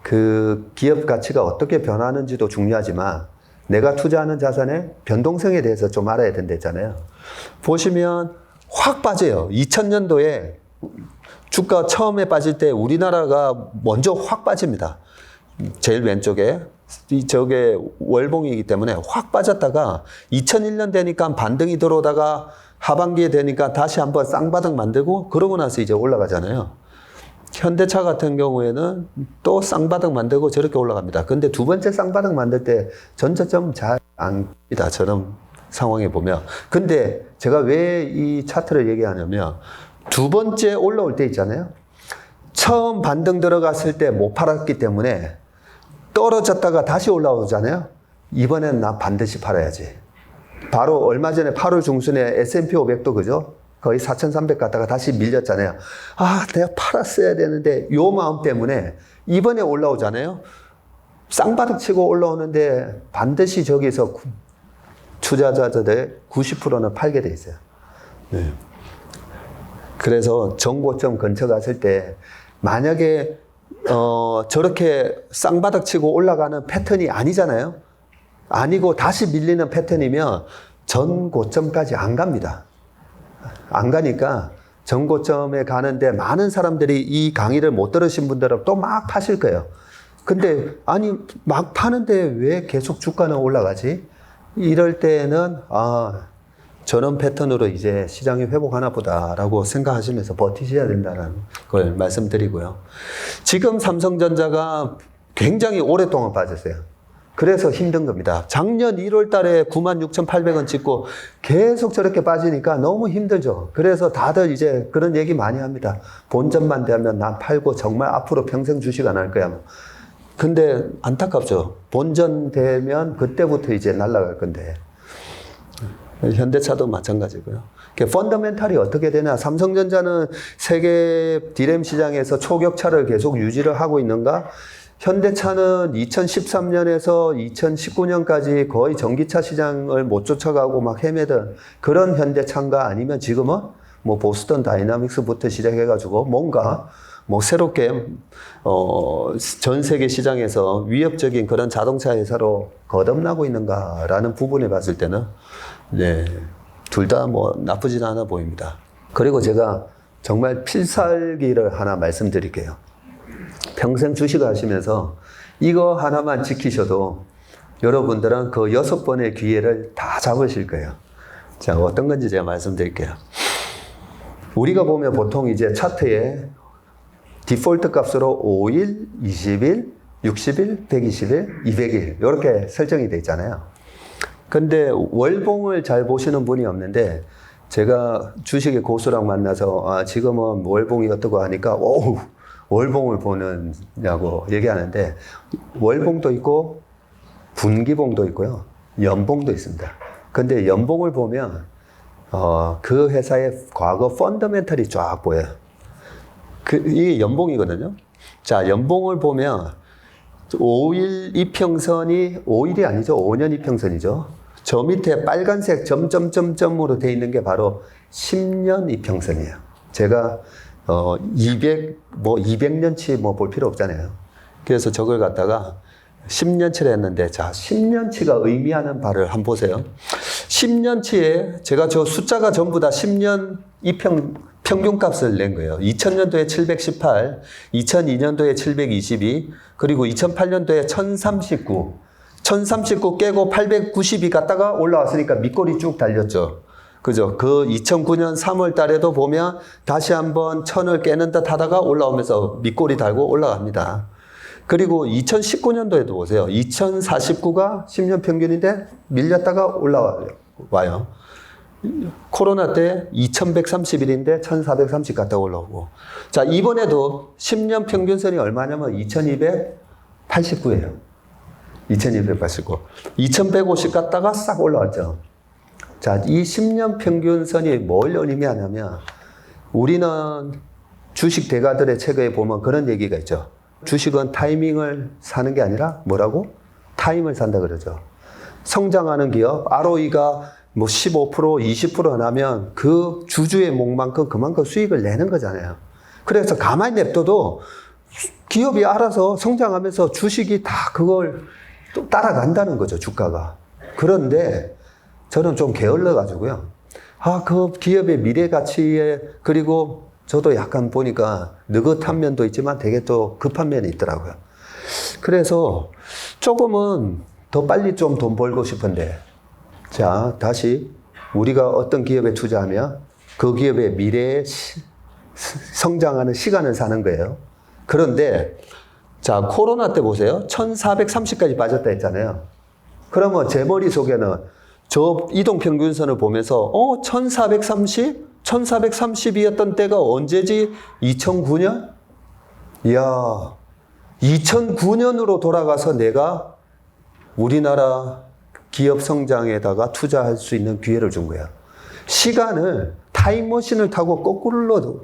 그 기업 가치가 어떻게 변하는지도 중요하지만 내가 투자하는 자산의 변동성에 대해서 좀 알아야 된다잖아요. 보시면 확 빠져요. 2000년도에 주가 처음에 빠질 때 우리나라가 먼저 확 빠집니다. 제일 왼쪽에 저게 월봉이기 때문에 확 빠졌다가 2001년 되니까 반등이 들어오다가 하반기에 되니까 다시 한번 쌍바닥 만들고 그러고 나서 이제 올라가잖아요. 현대차 같은 경우에는 또 쌍바닥 만들고 저렇게 올라갑니다. 근데 두 번째 쌍바닥 만들 때 전저점 잘 안 깁니다. 저런 상황에 보면. 근데 제가 왜 이 차트를 얘기하냐면 두 번째 올라올 때 있잖아요. 처음 반등 들어갔을 때 못 팔았기 때문에 떨어졌다가 다시 올라오잖아요. 이번엔 나 반드시 팔아야지. 바로 얼마 전에 8월 중순에 S&P 500도 그죠? 거의 4,300 갔다가 다시 밀렸잖아요. 아, 내가 팔았어야 되는데 요 마음 때문에 이번에 올라오잖아요. 쌍바닥 치고 올라오는데 반드시 저기서 투자자들의 90%는 팔게 돼 있어요. 네. 그래서 정고점 근처 갔을 때 만약에 저렇게 쌍바닥 치고 올라가는 패턴이 아니잖아요. 아니고 다시 밀리는 패턴이면 전 고점까지 안 갑니다. 안 가니까 전 고점에 가는데 많은 사람들이 이 강의를 못 들으신 분들은 또 막 파실 거예요. 근데 아니 막 파는데 왜 계속 주가는 올라가지? 이럴 때는 저런 패턴으로 이제 시장이 회복하나 보다라고 생각하시면서 버티셔야 된다는 걸 말씀드리고요. 지금 삼성전자가 굉장히 오랫동안 빠졌어요. 그래서 힘든 겁니다. 작년 1월 달에 96,800원 찍고 계속 저렇게 빠지니까 너무 힘들죠. 그래서 다들 이제 그런 얘기 많이 합니다. 본전만 되면 난 팔고 정말 앞으로 평생 주식 안 할 거야. 근데 안타깝죠. 본전 되면 그때부터 이제 날아갈 건데. 현대차도 마찬가지고요. 펀더멘탈이 어떻게 되냐. 삼성전자는 세계 디램 시장에서 초격차를 계속 유지를 하고 있는가? 현대차는 2013년에서 2019년까지 거의 전기차 시장을 못 쫓아가고 막 헤매던 그런 현대차인가? 아니면 지금은 뭐 보스턴 다이나믹스부터 시작해가지고 뭔가 뭐 새롭게 전 세계 시장에서 위협적인 그런 자동차 회사로 거듭나고 있는가라는 부분에 봤을 때는 네, 둘 다 뭐 나쁘진 않아 보입니다. 그리고 제가 정말 필살기를 하나 말씀드릴게요. 평생 주식을 하시면서 이거 하나만 지키셔도 여러분들은 그 6번의 기회를 다 잡으실 거예요. 자, 어떤 건지 제가 말씀드릴게요. 우리가 보면 보통 이제 차트에 디폴트 값으로 5일, 20일, 60일, 120일, 200일 이렇게 설정이 되어 있잖아요. 근데 월봉을 잘 보시는 분이 없는데 제가 주식의 고수랑 만나서 지금은 월봉이 어떻고 하니까 오, 월봉을 보느냐고 얘기하는데 월봉도 있고 분기봉도 있고요. 연봉도 있습니다. 근데 연봉을 보면 그 회사의 과거 펀더멘털이 쫙 보여요. 이게 연봉이거든요. 자, 연봉을 보면 5일 이평선이 5일이 아니죠. 5년 이평선이죠. 저 밑에 빨간색 점점점점으로 되어 있는 게 바로 10년 이평선이에요. 제가 200년치 볼 필요 없잖아요. 그래서 저걸 갖다가 10년치를 했는데, 자, 10년치가 의미하는 바를 한번 보세요. 10년치에 제가 저 숫자가 전부 다 10년 평균값을 낸 거예요. 2000년도에 718, 2002년도에 722, 그리고 2008년도에 1039. 1039 깨고 892 갔다가 올라왔으니까 밑골이 쭉 달렸죠. 그죠? 그 2009년 3월 달에도 보면 다시 한번 1000을 깨는 듯 하다가 올라오면서 밑골이 달고 올라갑니다. 그리고 2019년도에도 보세요. 2049가 10년 평균인데 밀렸다가 올라와요. 코로나 때 2131인데 1430 갔다 올라오고. 자, 이번에도 10년 평균선이 얼마냐면 2289예요. 2289. 2150 갔다가 싹 올라왔죠. 자, 이 10년 평균선이 뭘 의미하냐면 우리는 주식 대가들의 책에 보면 그런 얘기가 있죠. 주식은 타이밍을 사는 게 아니라 뭐라고? 타임을 산다 그러죠. 성장하는 기업, ROE가 15%, 20% 나면 그 주주의 몫만큼 그만큼 수익을 내는 거잖아요. 그래서 가만히 냅둬도 기업이 알아서 성장하면서 주식이 다 그걸 또 따라간다는 거죠, 주가가. 그런데 저는 좀 게을러 가지고요. 그 기업의 미래 가치에, 그리고 저도 약간 보니까 느긋한 면도 있지만 되게 또 급한 면이 있더라고요. 그래서 조금은 더 빨리 좀 돈 벌고 싶은데, 자, 다시 우리가 어떤 기업에 투자하면 그 기업의 미래에 성장하는 시간을 사는 거예요. 그런데 자, 코로나 때 보세요. 1430까지 빠졌다 했잖아요. 그러면 제 머릿속에는 저 이동평균선을 보면서 1430? 1430이었던 때가 언제지? 2009년? 이야, 2009년으로 돌아가서 내가 우리나라 기업 성장에다가 투자할 수 있는 기회를 준 거야. 시간을 타임머신을 타고 거꾸로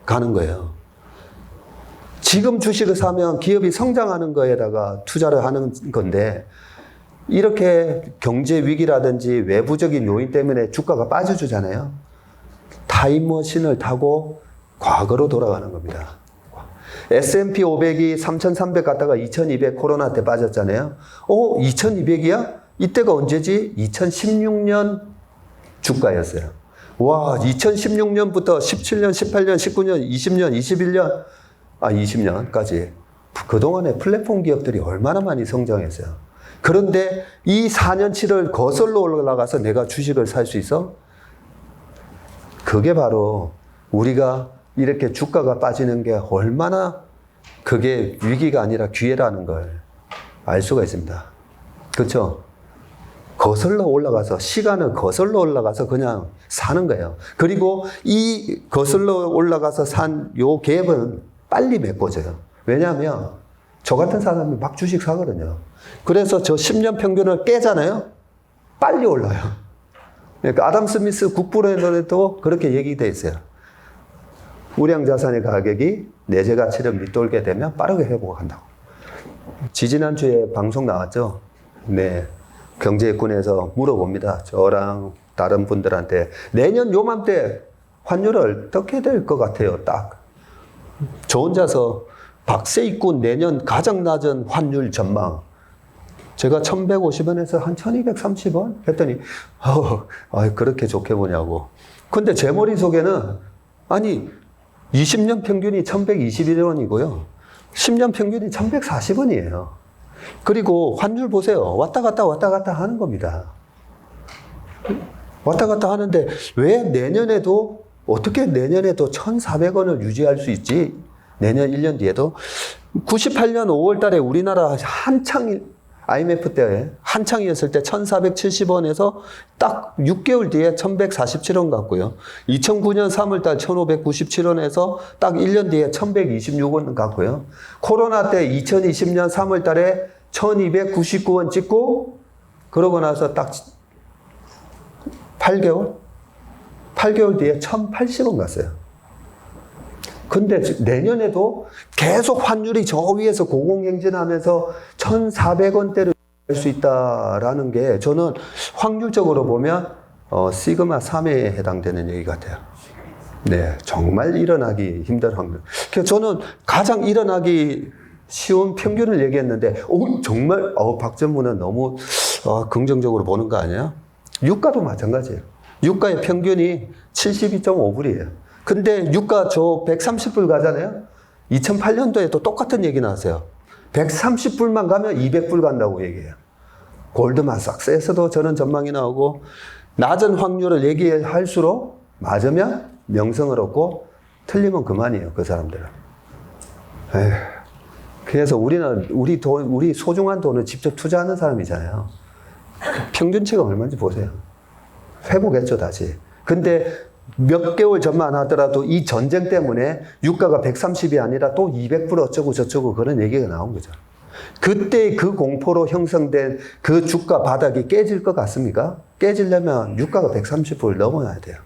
가는 거예요. 지금 주식을 사면 기업이 성장하는 거에다가 투자를 하는 건데 이렇게 경제 위기라든지 외부적인 요인 때문에 주가가 빠져주잖아요. 타임머신을 타고 과거로 돌아가는 겁니다. S&P 500이 3,300 갔다가 2,200 코로나 때 빠졌잖아요. 2,200이야? 이때가 언제지? 2016년 주가였어요. 와, 2016년부터 17년, 18년, 19년, 20년, 21년, 20년까지 그동안에 플랫폼 기업들이 얼마나 많이 성장했어요. 그런데 이 4년치를 거슬러 올라가서 내가 주식을 살 수 있어? 그게 바로 우리가 이렇게 주가가 빠지는 게 얼마나 그게 위기가 아니라 기회라는 걸 알 수가 있습니다. 그렇죠? 거슬러 올라가서, 시간을 거슬러 올라가서 그냥 사는 거예요. 그리고 이 거슬러 올라가서 산 요 갭은 빨리 메꿔져요. 왜냐하면 저 같은 사람이 막 주식 사거든요. 그래서 저 10년 평균을 깨잖아요. 빨리 올라요. 그러니까 아담 스미스 국부론에도 그렇게 얘기되어 있어요. 우량 자산의 가격이 내재 가치를 밑돌게 되면 빠르게 회복한다고. 지지난주에 방송 나왔죠. 네. 경제꾼에서 물어봅니다. 저랑 다른 분들한테 내년 요맘때 환율은 어떻게 될 것 같아요? 딱. 저 혼자서 박세익군 내년 가장 낮은 환율 전망. 제가 1150원에서 한 1230원? 했더니, 그렇게 좋게 보냐고. 근데 제 머릿속에는, 20년 평균이 1121원이고요. 10년 평균이 1140원이에요. 그리고 환율 보세요. 왔다 갔다 하는 겁니다. 왔다 갔다 하는데 왜 내년에도 어떻게 내년에도 1,400원을 유지할 수 있지? 내년 1년 뒤에도 98년 5월 달에 우리나라 한창 IMF 때 한창이었을 때 1,470원에서 딱 6개월 뒤에 1,147원 갔고요. 2009년 3월 달 1,597원에서 딱 1년 뒤에 1,126원 갔고요. 코로나 때 2020년 3월 달에 1,299원 찍고 그러고 나서 딱 8개월 뒤에 1,080원 갔어요. 근데 내년에도 계속 환율이 저 위에서 고공행진하면서 1,400원대를 갈 수 있다라는 게 저는 확률적으로 보면 시그마 3에 해당되는 얘기 같아요. 네, 정말 일어나기 힘든 확률. 그래서 저는 가장 일어나기 쉬운 평균을 얘기했는데 정말 박전무는 너무 긍정적으로 보는 거 아니에요? 유가도 마찬가지예요. 유가의 평균이 72.5불이에요. 근데 유가 저 130불 가잖아요. 2008년도에도 똑같은 얘기 나왔어요. 130불만 가면 200불 간다고 얘기해요. 골드만삭스에서도 저는 전망이 나오고 낮은 확률을 얘기할수록 맞으면 명성을 얻고 틀리면 그만이에요. 그 사람들은. 에휴. 그래서 우리는 우리 소중한 돈을 직접 투자하는 사람이잖아요. 평균치가 얼마인지 보세요. 회복했죠, 다시. 근데 몇 개월 전만 하더라도 이 전쟁 때문에 유가가 130이 아니라 또 200불 어쩌고 저쩌고 그런 얘기가 나온 거죠. 그때 그 공포로 형성된 그 주가 바닥이 깨질 것 같습니까? 깨지려면 유가가 130불 넘어야 돼요.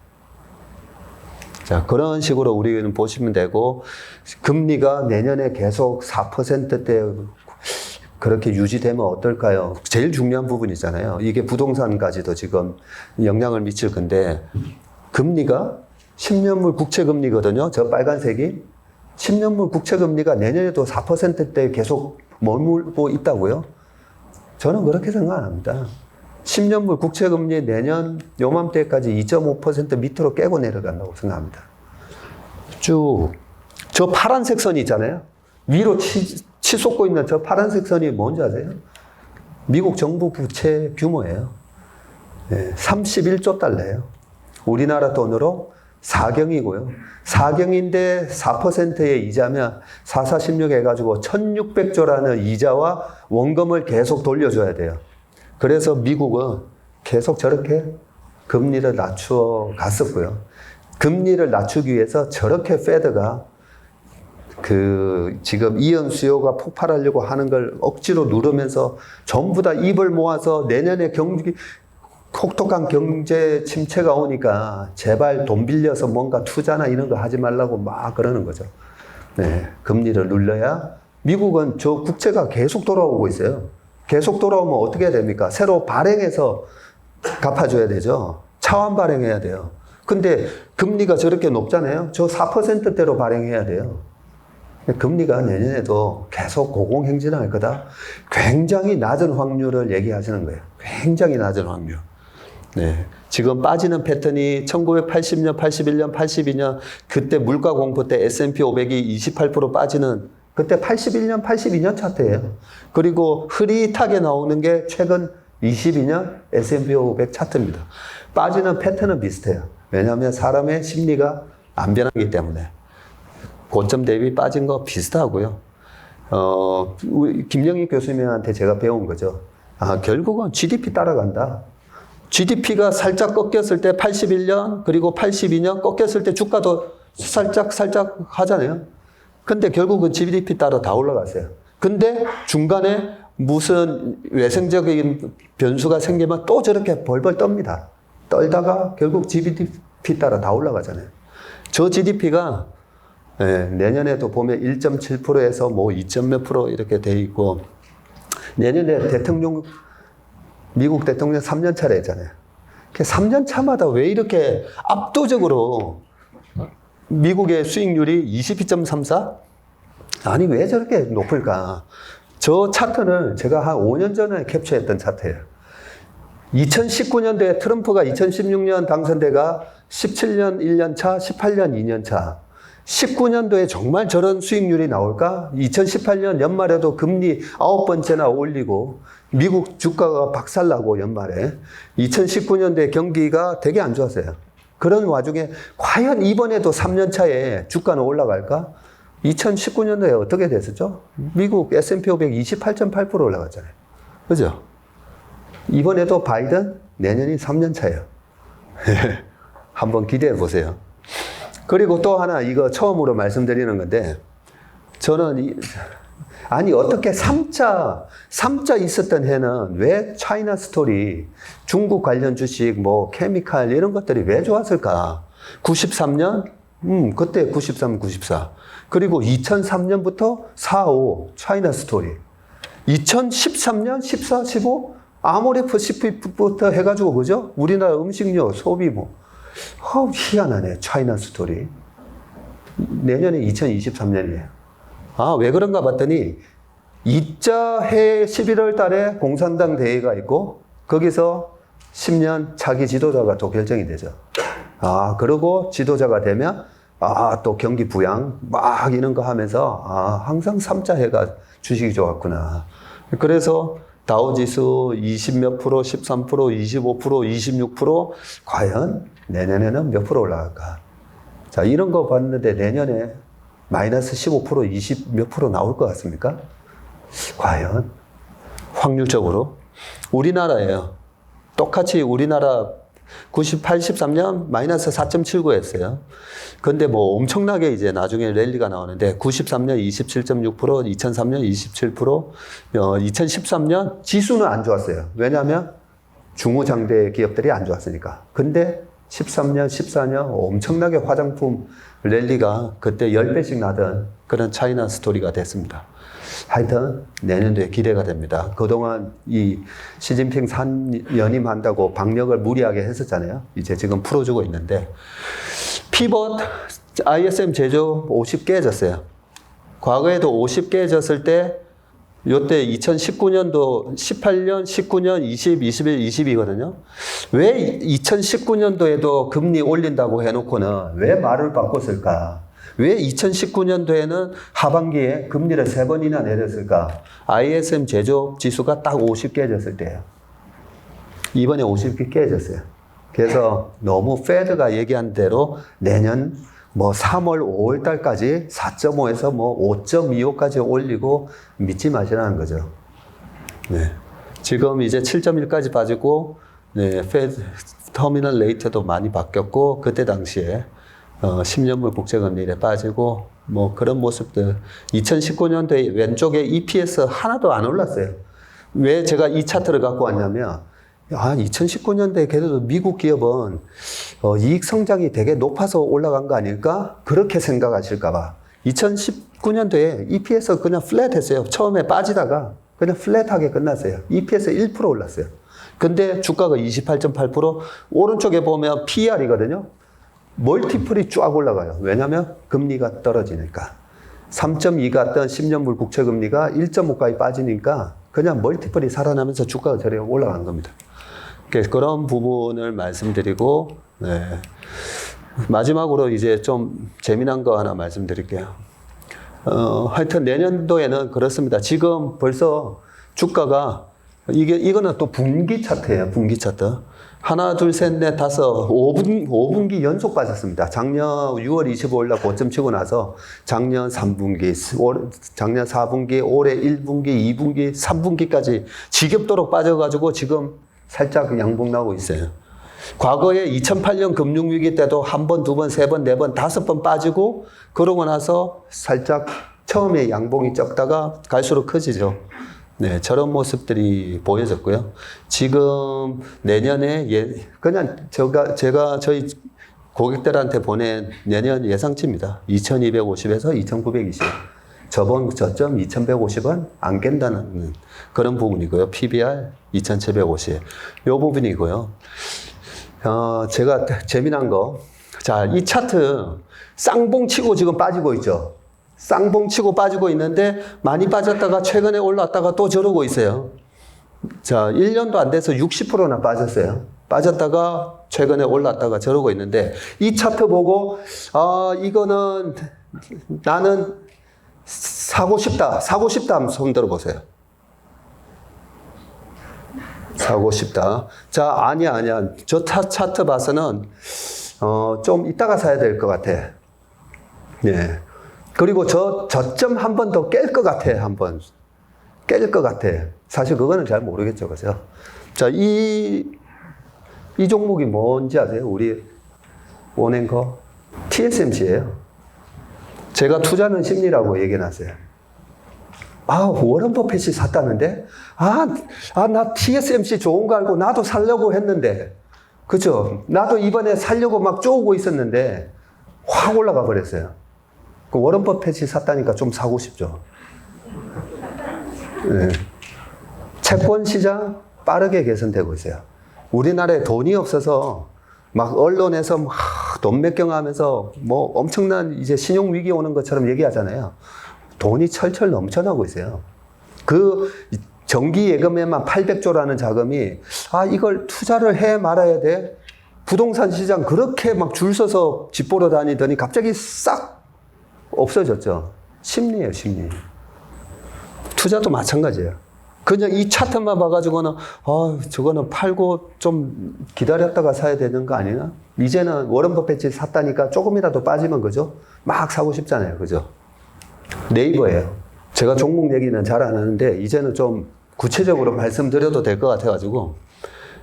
자, 그런 식으로 우리는 보시면 되고, 금리가 내년에 계속 4%대 그렇게 유지되면 어떨까요? 제일 중요한 부분이잖아요. 이게 부동산까지도 지금 영향을 미칠 건데, 금리가 10년물 국채금리거든요. 저 빨간색이. 10년물 국채금리가 내년에도 4%대 계속 머물고 있다고요? 저는 그렇게 생각 안 합니다. 10년물 국채금리 내년 요맘때까지 2.5% 밑으로 깨고 내려간다고 생각합니다. 쭉. 저 파란색 선이 있잖아요. 위로 치솟고 있는 저 파란색 선이 뭔지 아세요? 미국 정부 부채 규모예요. 31조 달러예요. 우리나라 돈으로 4경이고요. 4경인데 4%의 이자면 4416 해가지고 1600조라는 이자와 원금을 계속 돌려줘야 돼요. 그래서 미국은 계속 저렇게 금리를 낮추어 갔었고요. 금리를 낮추기 위해서 저렇게 페드가 지금 이연 수요가 폭발하려고 하는 걸 억지로 누르면서 전부 다 입을 모아서 내년에 혹독한 경제 침체가 오니까 제발 돈 빌려서 뭔가 투자나 이런 거 하지 말라고 막 그러는 거죠. 네, 금리를 눌러야 미국은 저 국채가 계속 돌아오고 있어요. 계속 돌아오면 어떻게 해야 됩니까? 새로 발행해서 갚아줘야 되죠. 차환 발행해야 돼요. 근데 금리가 저렇게 높잖아요. 저 4%대로 발행해야 돼요. 금리가 내년에도 계속 고공행진할 거다. 굉장히 낮은 확률을 얘기하시는 거예요. 굉장히 낮은 확률. 네. 지금 빠지는 패턴이 1980년, 81년, 82년 그때 물가 공포 때 S&P 500이 28% 빠지는 그때 81년, 82년 차트예요. 그리고 흐릿하게 나오는 게 최근 22년 S&P 500 차트입니다. 빠지는 패턴은 비슷해요. 왜냐하면 사람의 심리가 안 변하기 때문에. 고점 대비 빠진 거 비슷하고요. 우리 김영희 교수님한테 제가 배운 거죠. 결국은 GDP 따라간다. GDP가 살짝 꺾였을 때 81년 그리고 82년 꺾였을 때 주가도 살짝 하잖아요. 근데 결국은 GDP 따라 다 올라갔어요. 근데 중간에 무슨 외생적인 변수가 생기면 또 저렇게 벌벌 떱니다. 떨다가 결국 GDP 따라 다 올라가잖아요. 저 GDP가 내년에도 보면 1.7%에서 뭐 2몇 프로 이렇게 돼 있고 내년에 미국 대통령 3년 차례 했잖아요. 3년 차마다 왜 이렇게 압도적으로 미국의 수익률이 22.34? 아니, 왜 저렇게 높을까? 저 차트는 제가 한 5년 전에 캡처했던 차트예요. 2019년도에 트럼프가 2016년 당선돼가 17년 1년 차, 18년 2년 차. 19년도에 정말 저런 수익률이 나올까? 2018년 연말에도 금리 9번째나 올리고 미국 주가가 박살나고 연말에 2019년도에 경기가 되게 안 좋았어요. 그런 와중에 과연 이번에도 3년 차에 주가는 올라갈까? 2019년도에 어떻게 됐었죠? 미국 S&P 500 28.8% 올라갔잖아요. 그죠? 이번에도 바이든 내년이 3년 차예요. 한번 기대해 보세요. 그리고 또 하나 이거 처음으로 말씀드리는 건데 저는 아니 어떻게 3자 있었던 해는 왜 차이나 스토리, 중국 관련 주식, 뭐 케미칼 이런 것들이 왜 좋았을까? 93년? 그때 93, 94. 그리고 2003년부터 4, 5 차이나 스토리. 2013년 14, 15 아모레퍼시픽부터 해가지고 그죠? 우리나라 음식료 소비 뭐 희한하네. 차이나 스토리. 내년에 2023년이에요. 아, 왜 그런가 봤더니 2자 해 11월 달에 공산당 대회가 있고 거기서 10년 차기 지도자가 또 결정이 되죠. 아, 그러고 지도자가 되면 또 경기 부양 막 이런 거 하면서 항상 3자 해가 주식이 좋았구나. 그래서 다우지수 20몇 프로, 13%, 25%, 26% 과연 내년에는 몇 프로 올라갈까? 자, 이런 거 봤는데 내년에 마이너스 15%, 20 몇 프로 나올 것 같습니까? 과연? 확률적으로? 우리나라예요. 똑같이 우리나라 83년 마이너스 4.79였어요. 근데 뭐 엄청나게 이제 나중에 랠리가 나오는데 93년 27.6%, 2003년 27%, 2013년 지수는 안 좋았어요. 왜냐하면 중후장대 기업들이 안 좋았으니까. 근데 13년, 14년 엄청나게 화장품 랠리가 그때 10배씩 나던 그런 차이나 스토리가 됐습니다. 하여튼 내년도에 기대가 됩니다. 그동안 이 시진핑 연임한다고 방역을 무리하게 했었잖아요. 이제 지금 풀어주고 있는데 피벗 ISM 제조 50 깨졌어요. 과거에도 50 깨졌을 때 요때 2019년도, 18년, 19년, 20, 21, 22거든요. 왜 2019년도에도 금리 올린다고 해놓고는 왜 말을 바꿨을까? 왜 2019년도에는 하반기에 금리를 3번이나 내렸을까? ISM 제조업 지수가 딱 50 깨졌을 때예요. 이번에 50개 깨졌어요. 그래서 너무 페드가 얘기한 대로 내년 뭐 3월, 5월 달까지 4.5에서 뭐 5.25까지 올리고 믿지 마시라는 거죠. 네. 지금 이제 7.1까지 빠지고, 네, 페드 터미널 레이트도 많이 바뀌었고, 그때 당시에 10년물 국채금리에 빠지고 뭐 그런 모습들. 2019년도에 왼쪽에 EPS 하나도 안 올랐어요. 왜 제가 이 차트를 갖고 왔냐면 2019년도에 그래도 미국 기업은 이익 성장이 되게 높아서 올라간 거 아닐까? 그렇게 생각하실까 봐. 2019년도에 EPS 그냥 플랫했어요. 처음에 빠지다가 그냥 플랫하게 끝났어요. EPS 1% 올랐어요. 근데 주가가 28.8%, 오른쪽에 보면 PER이거든요. 멀티플이 쫙 올라가요. 왜냐하면 금리가 떨어지니까. 3.2 갔던 10년물 국채금리가 1.5까지 빠지니까 그냥 멀티플이 살아나면서 주가가 저리 올라간 겁니다. 그런 부분을 말씀드리고, 네. 마지막으로 이제 좀 재미난 거 하나 말씀드릴게요. 하여튼 내년도에는 그렇습니다. 지금 벌써 주가가 이거는 또 분기 차트예요. 분기 차트. 하나, 둘, 셋, 넷, 다섯, 5분기 연속 빠졌습니다. 작년 6월 25일 날 고점 치고 나서 작년 3분기, 작년 4분기, 올해 1분기, 2분기, 3분기까지 지겹도록 빠져가지고 지금 살짝 양봉 나오고 있어요. 과거에 2008년 금융위기 때도 한 번, 두 번, 세 번, 네 번, 5번 빠지고 그러고 나서 살짝 처음에 양봉이 적다가 갈수록 커지죠. 네, 저런 모습들이 보여졌고요. 지금 내년에 그냥 제가 저희 고객들한테 보낸 내년 예상치입니다. 2250에서 2920. 저번 저점 2150원 안 깬다는 그런 부분이고요. PBR 2750. 요 부분이고요. 제가 재미난 거. 자, 이 차트 쌍봉 치고 지금 빠지고 있죠. 쌍봉 치고 빠지고 있는데 많이 빠졌다가 최근에 올랐다가 또 저러고 있어요. 자, 1년도 안 돼서 60%나 빠졌어요. 빠졌다가 최근에 올랐다가 저러고 있는데 이 차트 보고 이거는 나는 사고 싶다 하면 손 들어보세요. 사고 싶다. 자, 아니야. 저 차트 봐서는 좀 이따가 사야 될 것 같아. 예. 그리고 저점 한 번 더 깰 것 같아. 깰 것 같아. 사실 그거는 잘 모르겠죠. 그죠? 자, 이 종목이 뭔지 아세요? 우리 원앵커 TSMC예요. 제가 투자는 심리라고 얘기해놨어요. 워런 버핏이 샀다는데? 나 TSMC 좋은 거 알고 나도 살려고 했는데. 그죠? 나도 이번에 살려고 막 쪼고 있었는데, 확 올라가 버렸어요. 그 워런 버핏이 샀다니까 좀 사고 싶죠. 네. 채권 시장 빠르게 개선되고 있어요. 우리나라에 돈이 없어서 막 언론에서 막 돈 맥경하면서 뭐 엄청난 이제 신용 위기 오는 것처럼 얘기하잖아요. 돈이 철철 넘쳐나고 있어요. 그 정기 예금에만 800조라는 자금이 이걸 투자를 해 말아야 돼. 부동산 시장 그렇게 막 줄 서서 집 보러 다니더니 갑자기 싹 없어졌죠. 심리예요, 심리. 투자도 마찬가지예요. 그냥 이 차트만 봐가지고는 저거는 팔고 좀 기다렸다가 사야 되는 거 아니나? 이제는 워런 버핏이 샀다니까 조금이라도 빠지면 그죠? 막 사고 싶잖아요, 그죠? 네이버예요. 제가 종목 얘기는 잘 안 하는데 이제는 좀 구체적으로 말씀드려도 될 것 같아가지고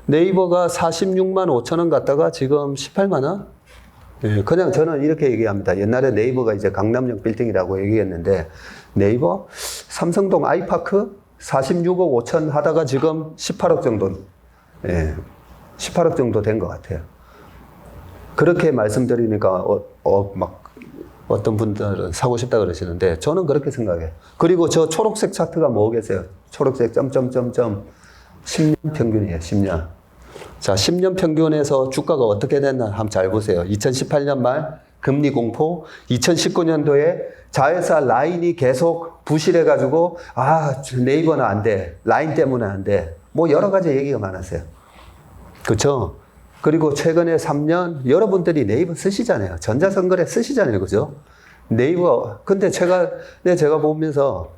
네이버가 46만 5천 원 갔다가 지금 18만 원? 예, 그냥 저는 이렇게 얘기합니다. 옛날에 네이버가 이제 강남역 빌딩이라고 얘기했는데 네이버 삼성동 아이파크 46억 5천 하다가 지금 18억 정도, 18억 정도 된 것 같아요. 그렇게 말씀드리니까 막 어떤 분들은 사고 싶다 그러시는데 저는 그렇게 생각해요. 그리고 저 초록색 차트가 뭐겠어요? 초록색 점점점점 10년 평균이에요. 10년. 자, 10년 평균에서 주가가 어떻게 됐나 한번 잘 보세요. 2018년 말 금리 공포, 2019년도에 자회사 라인이 계속 부실해가지고 네이버는 안 돼. 라인 때문에 안 돼. 뭐 여러 가지 얘기가 많았어요. 그렇죠? 그리고 최근에 3년 여러분들이 네이버 쓰시잖아요. 전자선거래 쓰시잖아요. 그죠? 네이버. 근데 제가 보면서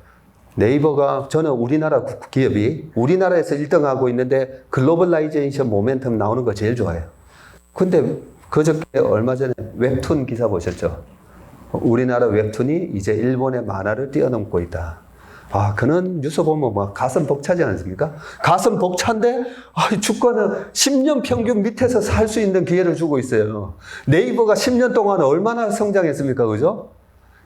네이버가 저는 우리나라 기업이 우리나라에서 1등하고 있는데 글로벌라이제이션 모멘텀 나오는 거 제일 좋아해요. 근데 그저께 얼마 전에 웹툰 기사 보셨죠? 우리나라 웹툰이 이제 일본의 만화를 뛰어넘고 있다. 그런 뉴스 보면 막 가슴 벅차지 않습니까? 가슴 벅찬데 주가는 10년 평균 밑에서 살 수 있는 기회를 주고 있어요. 네이버가 10년 동안 얼마나 성장했습니까? 그죠?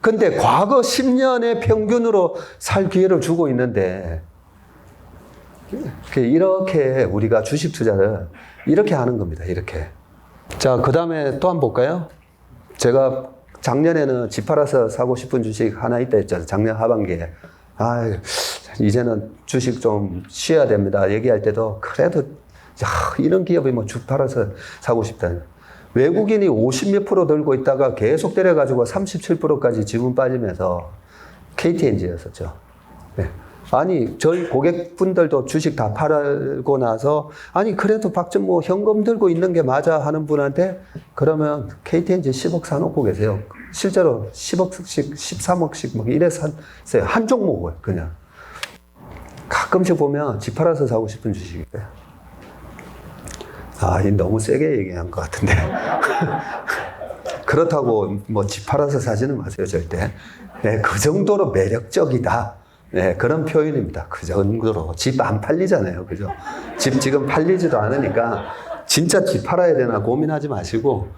근데 과거 10년의 평균으로 살 기회를 주고 있는데 이렇게 우리가 주식 투자를 이렇게 하는 겁니다. 이렇게. 자, 그 다음에 또 한번 볼까요? 제가 작년에는 집 팔아서 사고 싶은 주식 하나 있다 했잖아요. 작년 하반기에. 이제는 주식 좀 쉬어야 됩니다. 얘기할 때도 그래도 이런 기업이 뭐 집 팔아서 사고 싶다. 외국인이 50몇 프로 들고 있다가 계속 때려가지고 37%까지 지분 빠지면서 KTNG였었죠. 네. 저희 고객분들도 주식 다 팔고 나서, 그래도 박전모 현금 들고 있는 게 맞아 하는 분한테, 그러면 KTNG 10억 사놓고 계세요. 실제로 10억씩, 13억씩 막 이래 샀어요. 한 종목을 그냥. 가끔씩 보면 집 팔아서 사고 싶은 주식이에요. 너무 세게 얘기한 것 같은데. 그렇다고 뭐 집 팔아서 사지는 마세요, 절대. 네, 그 정도로 매력적이다. 네, 그런 표현입니다. 그 정도로. 집 안 팔리잖아요. 그죠? 집 지금 팔리지도 않으니까 진짜 집 팔아야 되나 고민하지 마시고.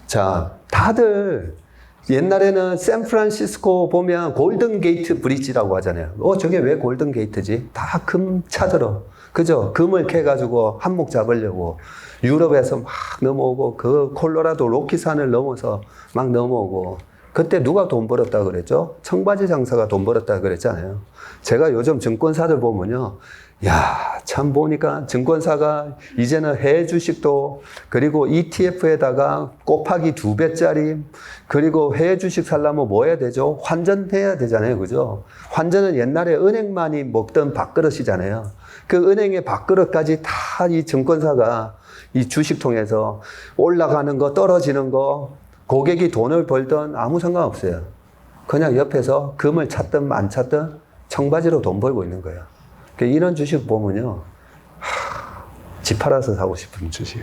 자, 다들 옛날에는 샌프란시스코 보면 골든 게이트 브릿지라고 하잖아요. 저게 왜 골든 게이트지? 다 금 찾으러. 그죠? 금을 캐가지고 한몫 잡으려고 유럽에서 막 넘어오고 그 콜로라도 로키산을 넘어서 막 넘어오고 그때 누가 돈 벌었다 그랬죠? 청바지 장사가 돈 벌었다 그랬잖아요. 제가 요즘 증권사들 보면요. 참 보니까 증권사가 이제는 해외 주식도 그리고 ETF에다가 곱하기 2배짜리 그리고 해외 주식 살려면 뭐 해야 되죠? 환전해야 되잖아요. 그죠? 환전은 옛날에 은행만이 먹던 밥그릇이잖아요. 그 은행의 밥그릇까지 다 이 증권사가 이 주식 통해서 올라가는 거, 떨어지는 거, 고객이 돈을 벌든 아무 상관없어요. 그냥 옆에서 금을 찾든 안 찾든 청바지로 돈 벌고 있는 거예요. 이런 주식 보면요. 집 팔아서 사고 싶은 주식.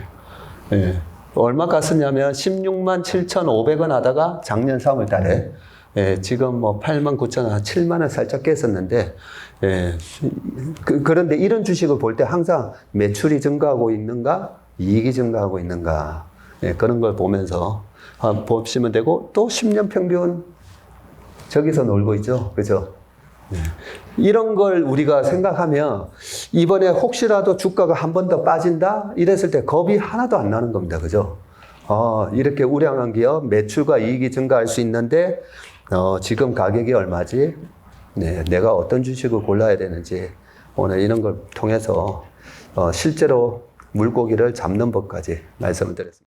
예. 얼마 갔었냐면 16만 7,500원 하다가 작년 3월 달에 예, 지금 뭐 8만 9천 원, 7만 원 살짝 깼었는데 예, 그런데 이런 주식을 볼 때 항상 매출이 증가하고 있는가, 이익이 증가하고 있는가 예, 그런 걸 보면서 보시면 되고 또 10년 평균 저기서 놀고 있죠, 그죠? 네. 이런 걸 우리가 생각하면 이번에 혹시라도 주가가 한 번 더 빠진다 이랬을 때 겁이 하나도 안 나는 겁니다. 그죠? 이렇게 우량한 기업 매출과 이익이 증가할 수 있는데 지금 가격이 얼마지? 네, 내가 어떤 주식을 골라야 되는지 오늘 이런 걸 통해서 실제로 물고기를 잡는 법까지 말씀을 드렸습니다.